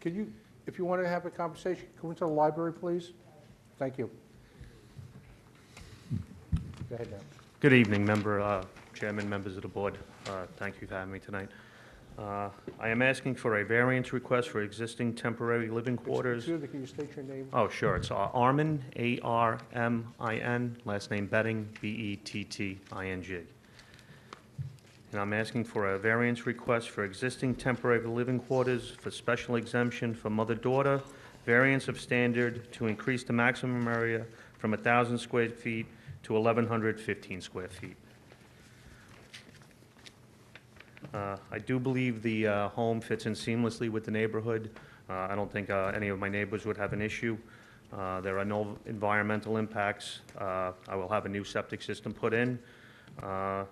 could you, if you want to have a conversation, go into the library, please? Thank you. Go ahead now. Good evening, Chairman, members of the board. Thank you for having me tonight. I am asking for a variance request for existing temporary living quarters. Excuse me, can you state your name? Oh, sure, it's Armin, A-R-M-I-N, last name Betting, B-E-T-T-I-N-G. And I'm asking for a variance request for existing temporary living quarters for special exemption for mother-daughter, variance of standard to increase the maximum area from 1,000 square feet to 1,115 square feet. I do believe the home fits in seamlessly with the neighborhood. I don't think any of my neighbors would have an issue. There are no environmental impacts. I will have a new septic system put in. Yeah,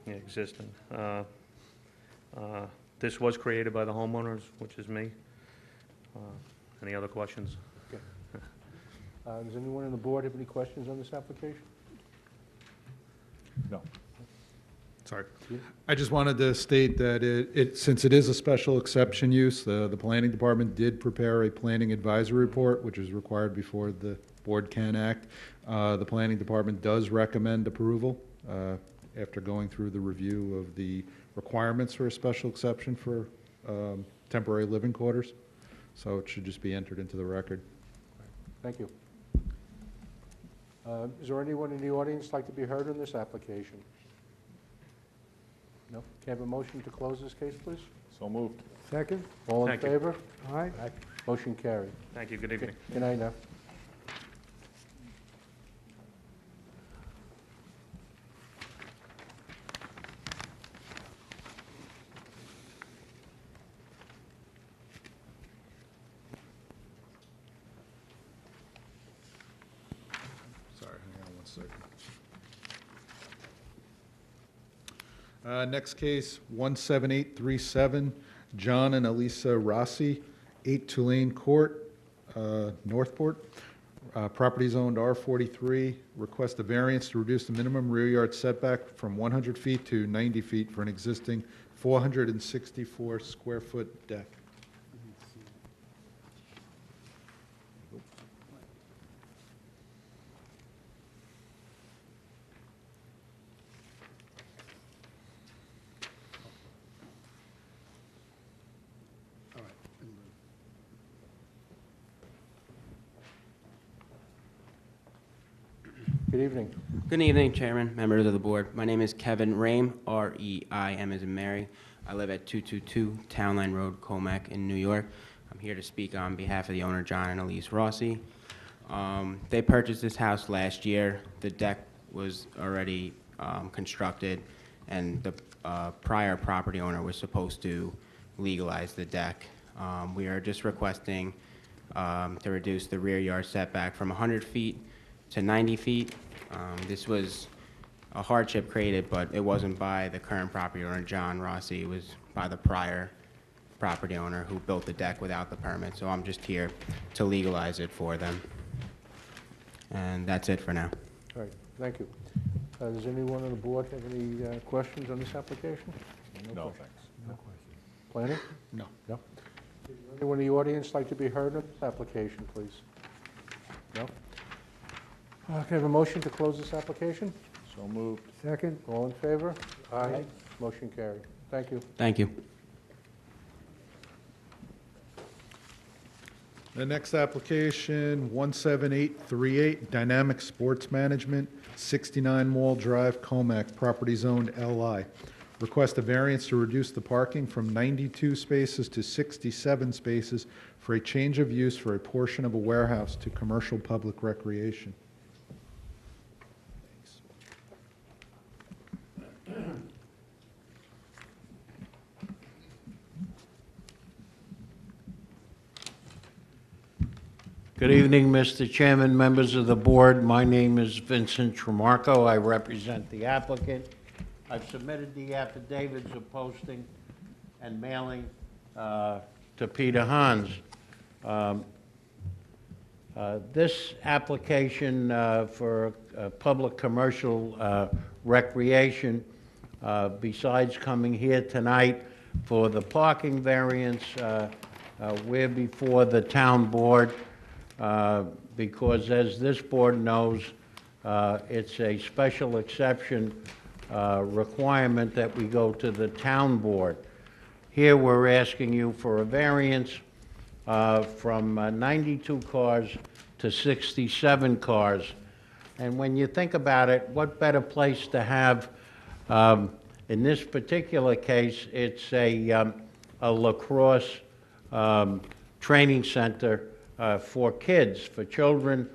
existing. This was created by the homeowners, which is me. Any other questions? Okay. Does anyone on the board have any questions on this application? No. Sorry. I just wanted to state that since it is a special exception use, the planning department did prepare a planning advisory report, which is required before the board can act. The planning department does recommend approval after going through the review of the requirements for a special exception for temporary living quarters. So it should just be entered into the record. Thank you. Is there anyone in the audience like to be heard on this application? No? Can I have a motion to close this case, please? So moved. Second. All in Thank you. favor? Aye. Motion carried. Thank you, good evening. Good night now. Sorry, hang on one second. Next case, 17837, John and Elisa Rossi, 8 Tulane Court, Northport. Properties owned R43, request a variance to reduce the minimum rear yard setback from 100 feet to 90 feet for an existing 464 square foot deck. Good evening. Good evening, Chairman, members of the board. My name is Kevin Reim, R-E-I-M as in Mary. I live at 222 Town Line Road, Comac in New York. I'm here to speak on behalf of the owner, John and Elise Rossi. They purchased this house last year. The deck was already constructed, and the prior property owner was supposed to legalize the deck. We are just requesting to reduce the rear yard setback from 100 feet to 90 feet. This was a hardship created, but it wasn't by the current property owner, John Rossi. It was by the prior property owner who built the deck without the permit. So I'm just here to legalize it for them. And that's it for now. All right, thank you. Does anyone on the board have any questions on this application? No, thanks. No questions. Planning? No. No? Is there anyone in the audience like to be heard on this application, please? No? Can I have a motion to close this application? So moved. Second. All in favor? Aye. Motion carried. Thank you. Thank you. The next application, 17838, Dynamic Sports Management, 69 Mall Drive, Comac, property zoned LI. Request a variance to reduce the parking from 92 spaces to 67 spaces for a change of use for a portion of a warehouse to commercial public recreation. Good evening, Mr. Chairman, members of the board. My name is Vincent Tremarco. I represent the applicant. I've submitted the affidavits of posting and mailing to Peter Hans. This application for public commercial recreation, besides coming here tonight for the parking variance, we're before the town board because, as this board knows, it's a special exception requirement that we go to the town board. Here we're asking you for a variance from 92 cars to 67 cars. And when you think about it, what better place to have, in this particular case, it's a lacrosse training center for kids, for children,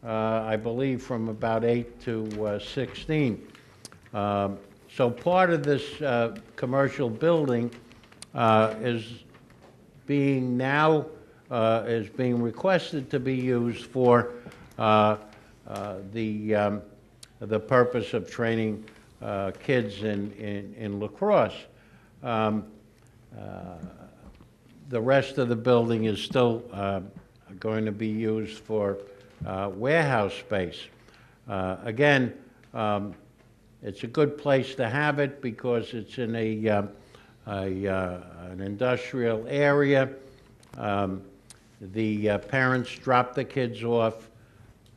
I believe from about 8 to 16. So part of this commercial building is being requested to be used for the purpose of training kids in lacrosse. The rest of the building is still going to be used for warehouse space. Again, It's a good place to have it because it's in an industrial area. The parents drop the kids off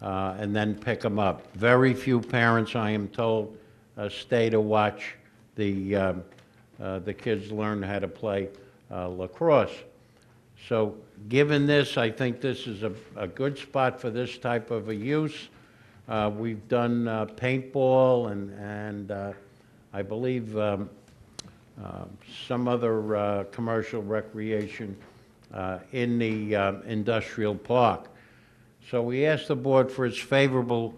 and then pick them up. Very few parents, I am told, stay to watch the kids learn how to play lacrosse. So given this, I think this is a good spot for this type of a use. We've done paintball and I believe some other commercial recreation in the industrial park. So we asked the board for its favorable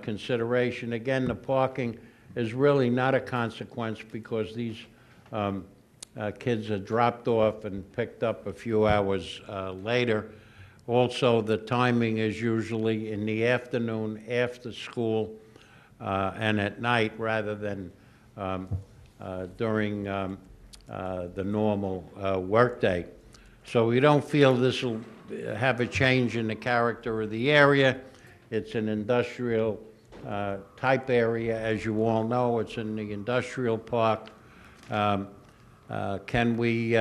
consideration. Again, the parking is really not a consequence because these kids are dropped off and picked up a few hours later. Also, the timing is usually in the afternoon after school and at night rather than during the normal workday. So we don't feel this will have a change in the character of the area. It's an industrial type area, as you all know. It's in the industrial park. Can we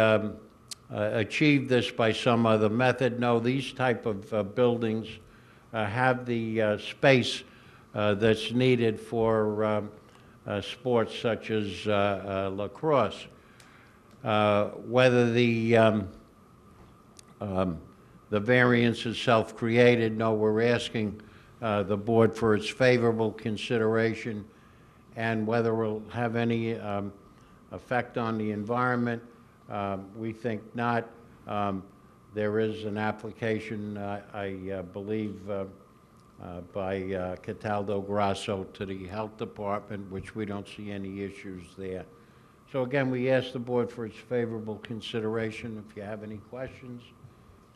achieve this by some other method? No, these type of buildings have the space that's needed for sports such as lacrosse. Whether the variance is self-created, no, we're asking the board for its favorable consideration, and whether it will have any effect on the environment, we think not. There is an application, I believe, by Cataldo Grasso to the Health Department, which we don't see any issues there. So again, we ask the board for its favorable consideration. If you have any questions,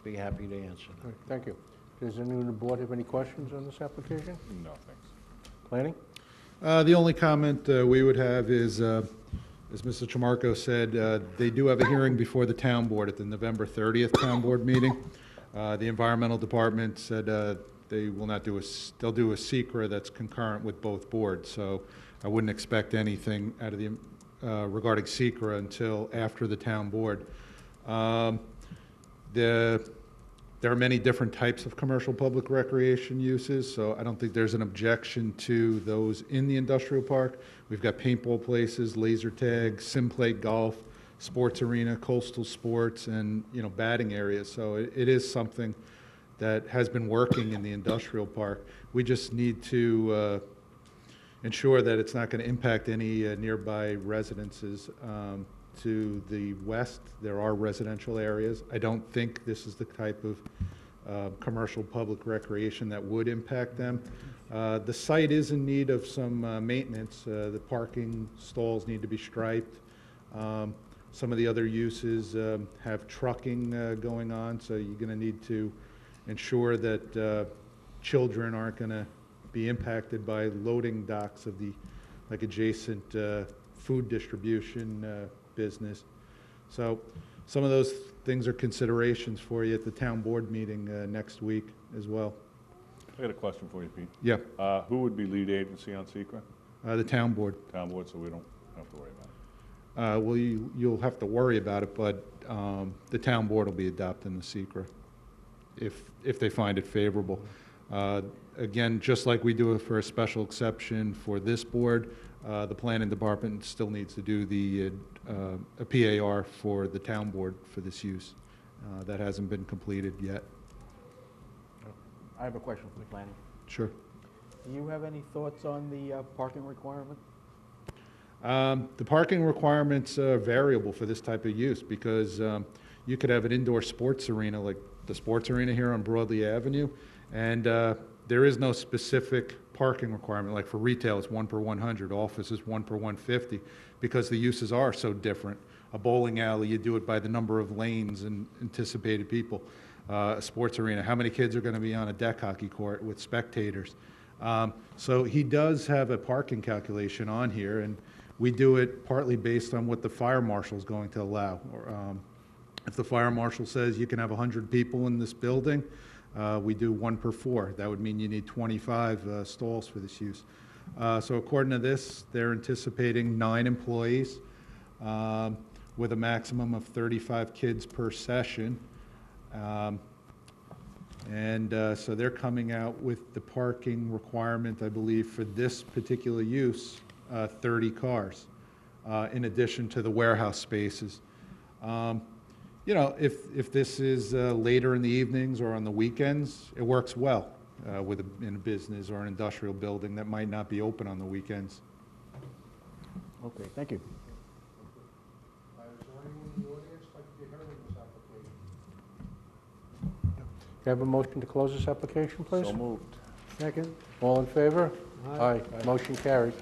be happy to answer them. All right, thank you. Does anyone on the board have any questions on this application? No, thanks. Planning? The only comment we would have is, as Mr. Tramarko said, they do have a hearing before the town board at the November 30th town board meeting. The environmental department said they will not do they'll do a secra that's concurrent with both boards. So I wouldn't expect anything out of the regarding secra until after the town board. There are many different types of commercial public recreation uses, so I don't think there's an objection to those in the industrial park. We've got paintball places, laser tag, sim plate golf, sports arena, coastal sports, and batting areas. So it is something that has been working in the industrial park. We just need to ensure that it's not going to impact any nearby residences. To the west, there are residential areas. I don't think this is the type of commercial public recreation that would impact them. The site is in need of some maintenance. The parking stalls need to be striped. Some of the other uses have trucking going on, so you're going to need to ensure that children aren't going to be impacted by loading docks of the adjacent food distribution business. So some of those things are considerations for you at the town board meeting next week as well. I got a question for you, Pete. Yeah. Who would be lead agency on secra? The town board. Town board, so we don't have to worry about it. Well, you'll have to worry about it, but the town board will be adopting the secra if they find it favorable. Again, just like we do it for a special exception for this board, the planning department still needs to do a PAR for the town board for this use. That hasn't been completed yet. I have a question for the planning. Sure. Do you have any thoughts on the parking requirement? The parking requirements are variable for this type of use because you could have an indoor sports arena like the sports arena here on Broadley Avenue, and there is no specific parking requirement. Like for retail, it's 1 per 100. Office is 1 per 150 because the uses are so different. A bowling alley, you do it by the number of lanes and anticipated people. A sports arena, how many kids are going to be on a deck hockey court with spectators? So he does have a parking calculation on here, and we do it partly based on what the fire marshal is going to allow. If the fire marshal says you can have 100 people in this building, we do 1 per 4. That would mean you need 25 stalls for this use. So according to this, they're anticipating 9 employees with a maximum of 35 kids per session. So they're coming out with the parking requirement, I believe, for this particular use, 30 cars, in addition to the warehouse spaces. You know, if this is later in the evenings or on the weekends, it works well in a business or an industrial building that might not be open on the weekends. Okay, thank you. Is there anyone in the audience like to be heard on this application? Can I have a motion to close this application, please? So moved. Second? All in favor? Aye. Motion carried.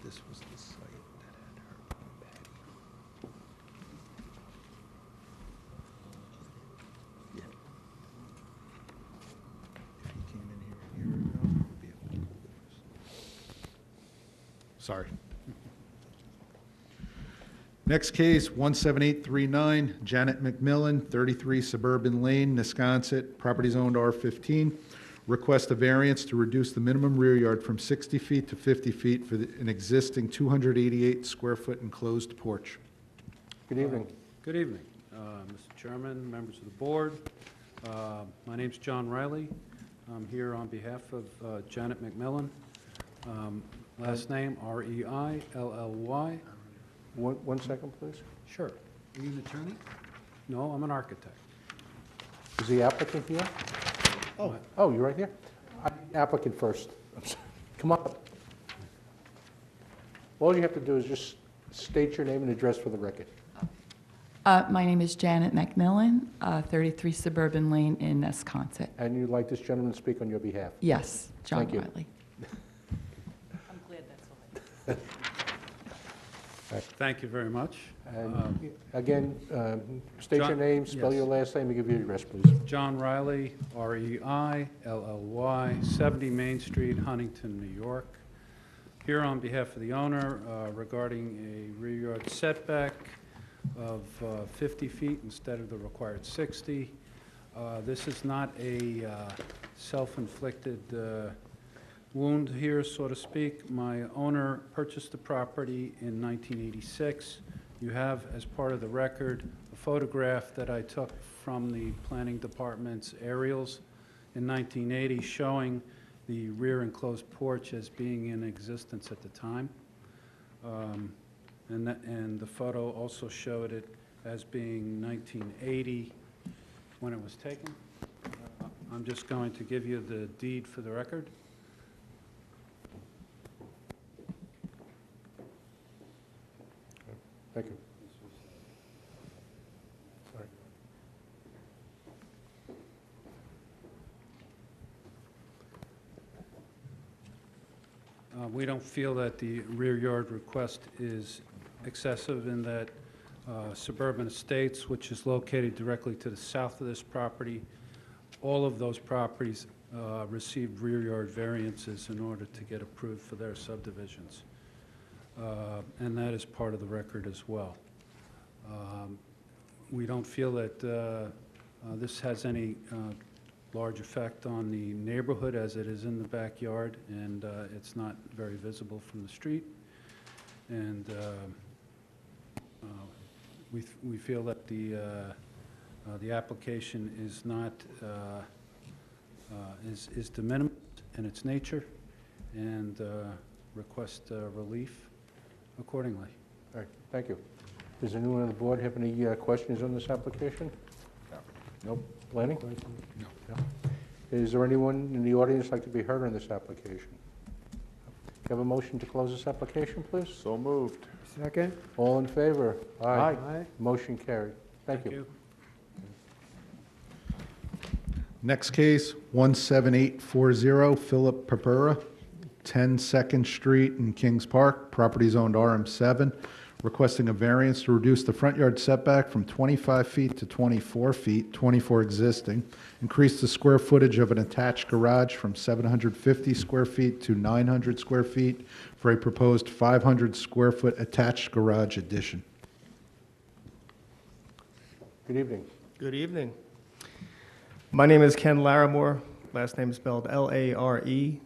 This was the site that had her patio. Yeah. If he came in here a year ago, it would be a whole difference. Sorry. Next case, 17839, Janet McMillan, 33 Suburban Lane, Wisconsin, properties owned R15. Request a variance to reduce the minimum rear yard from 60 feet to 50 feet for an existing 288 square foot enclosed porch. Good evening. Good evening, Mr. Chairman, members of the board. My name's John Riley. I'm here on behalf of Janet McMillan. Last name R-E-I-L-L-Y. One second, please. Sure. Are you an attorney? No, I'm an architect. Is the applicant here? Oh, you're right here? Applicant first. Come up. All you have to do is just state your name and address for the record. My name is Janet McMillan, 33 Suburban Lane in Wisconsin. And you'd like this gentleman to speak on your behalf? Yes, John Thank you. Riley. I'm glad that's all. Thank you very much. And again, state your John- name, spell yes. your last name, and give your address, please. John Riley, R-E-I-L-L-Y, 70 Main Street, Huntington, New York. Here on behalf of the owner regarding a rear yard setback of 50 feet instead of the required 60. This is not a self-inflicted wound here, so to speak. My owner purchased the property in 1986. You have, as part of the record, a photograph that I took from the planning department's aerials in 1980 showing the rear enclosed porch as being in existence at the time. And the photo also showed it as being 1980 when it was taken. I'm just going to give you the deed for the record. Thank you. Sorry. We don't feel that the rear yard request is excessive in that Suburban Estates, which is located directly to the south of this property, all of those properties received rear yard variances in order to get approved for their subdivisions. And that is part of the record as well. We don't feel that this has any large effect on the neighborhood as it is in the backyard, and it's not very visible from the street. And we feel that the application is not is de minimis in its nature, and request relief accordingly. All right, thank you. Does anyone on the board have any questions on this application? No. Planning? No. Is there anyone in the audience like to be heard on this application? Can I have a motion to close this application, please? So moved. Second? All in favor? Aye. Motion carried. Thank you. Next case, 17840, Philip Papura, 10 2nd Street in Kings Park, properties owned RM7. requesting a variance to reduce the front yard setback from 25 feet to 24 feet, 24 existing, increase the square footage of an attached garage from 750 square feet to 900 square feet for a proposed 500 square foot attached garage addition. Good evening. Good evening. My name is Ken Larimore. Last name is spelled Laremore.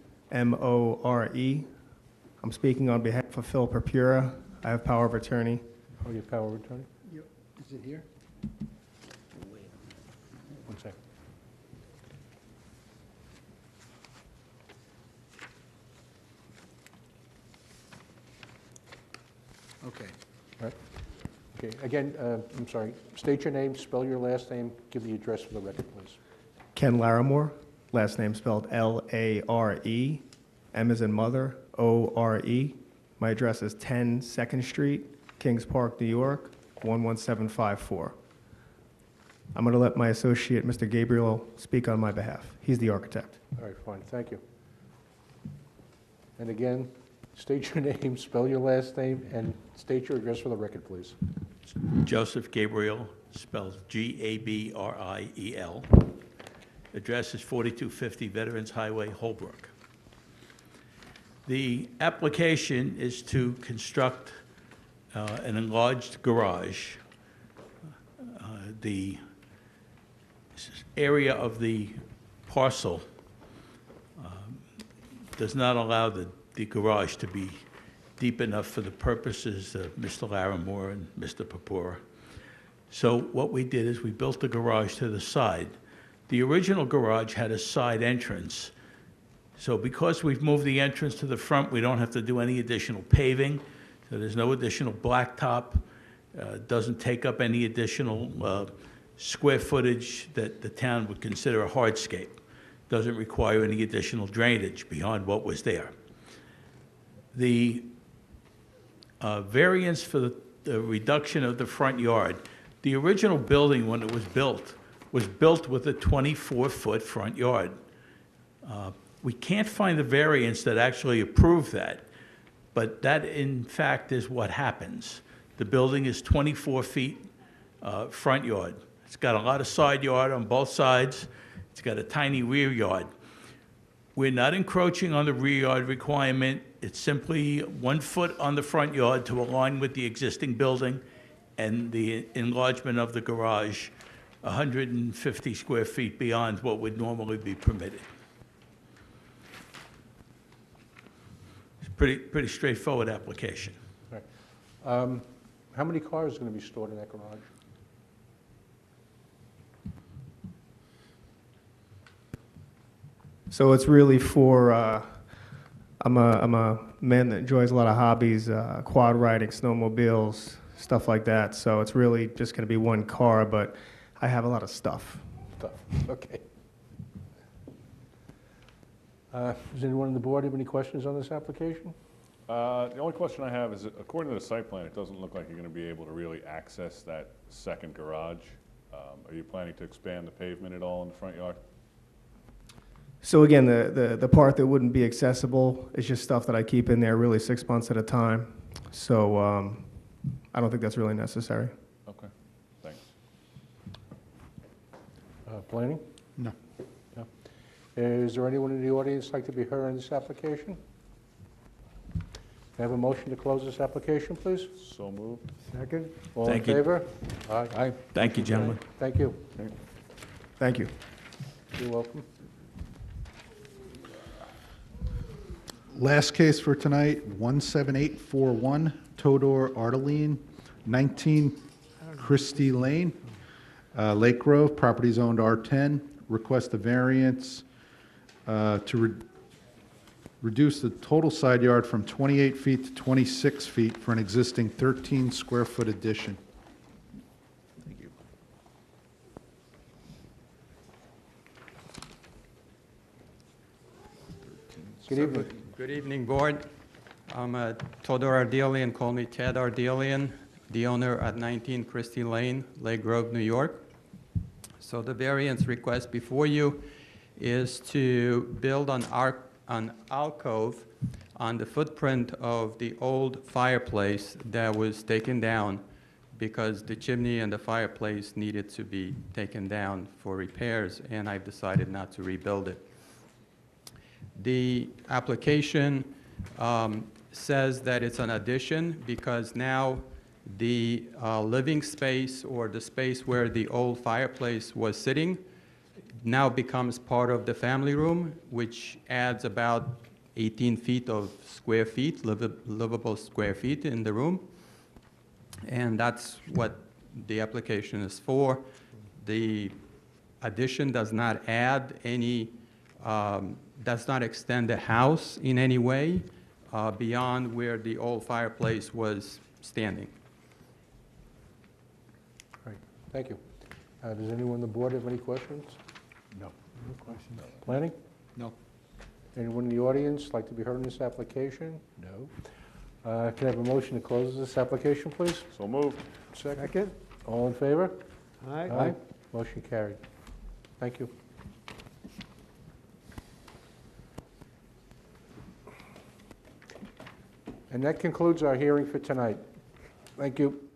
I'm speaking on behalf of Phil Perpura. I have power of attorney. Oh, you have power of attorney? Is it here? One second. Okay. All right. Okay, again, I'm sorry, state your name, spell your last name, give the address for the record, please. Ken Larimore. Last name spelled Lare. M as in mother. Ore. My address is 10 2nd Street, Kings Park, New York, 11754. I'm going to let my associate, Mr. Gabriel, speak on my behalf. He's the architect. All right, fine, thank you. And again, state your name, spell your last name, and state your address for the record, please. Joseph Gabriel, spelled Gabriel. Address is 4250 Veterans Highway, Holbrook. The application is to construct an enlarged garage. The area of the parcel does not allow the garage to be deep enough for the purposes of Mr. Larimore and Mr. Papura. So what we did is we built the garage to the side. The original garage had a side entrance. So because we've moved the entrance to the front, we don't have to do any additional paving. So there's no additional blacktop. Doesn't take up any additional square footage that the town would consider a hardscape. Doesn't require any additional drainage beyond what was there. The variance for the reduction of the front yard, the original building when it was built with a 24-foot front yard. We can't find the variance that actually approved that, but that in fact is what happens. The building is 24 feet front yard. It's got a lot of side yard on both sides. It's got a tiny rear yard. We're not encroaching on the rear yard requirement. It's simply 1 foot on the front yard to align with the existing building and the enlargement of the garage 150 square feet beyond what would normally be permitted. It's pretty straightforward application. All right. How many cars are going to be stored in that garage? So it's really for, I'm a man that enjoys a lot of hobbies, quad riding, snowmobiles, stuff like that. So it's really just going to be one car, but I have a lot of stuff. Okay. Does anyone on the board have any questions on this application? The only question I have is, according to the site plan, it doesn't look like you're going to be able to really access that second garage. Are you planning to expand the pavement at all in the front yard? So again, the part that wouldn't be accessible is just stuff that I keep in there really 6 months at a time. So I don't think that's really necessary. Okay, thanks. Planning? No. No. Is there anyone in the audience like to be heard on this application? Can I have a motion to close this application, please? So moved. Second? All Thank in you. favor? Aye. Aye. Thank you, gentlemen. Thank you. Thank you. You're welcome. Last case for tonight, 17841 Todor Ardeline, 19 Christie Lane, Lake Grove, property zoned R10. Request a variance to reduce the total side yard from 28 feet to 26 feet for an existing 13 square foot addition. Thank you. Good evening. Good evening, Board. I'm Todor Ardelian, call me Ted Ardelian, the owner at 19 Christie Lane, Lake Grove, New York. So the variance request before you is to build an alcove on the footprint of the old fireplace that was taken down because the chimney and the fireplace needed to be taken down for repairs, and I've decided not to rebuild it. The application says that it's an addition because now the living space or the space where the old fireplace was sitting now becomes part of the family room, which adds about 18 feet of square feet, livable square feet in the room. And that's what the application is for. The addition does not add any, does not extend the house in any way beyond where the old fireplace was standing. Great, thank you. Does anyone on the board have any questions? No. No questions. Planning? No. Anyone in the audience like to be heard on this application? No. Can I have a motion to close this application, please? So moved. Second. All in favor? Aye. Aye. Motion carried. Thank you. And that concludes our hearing for tonight. Thank you.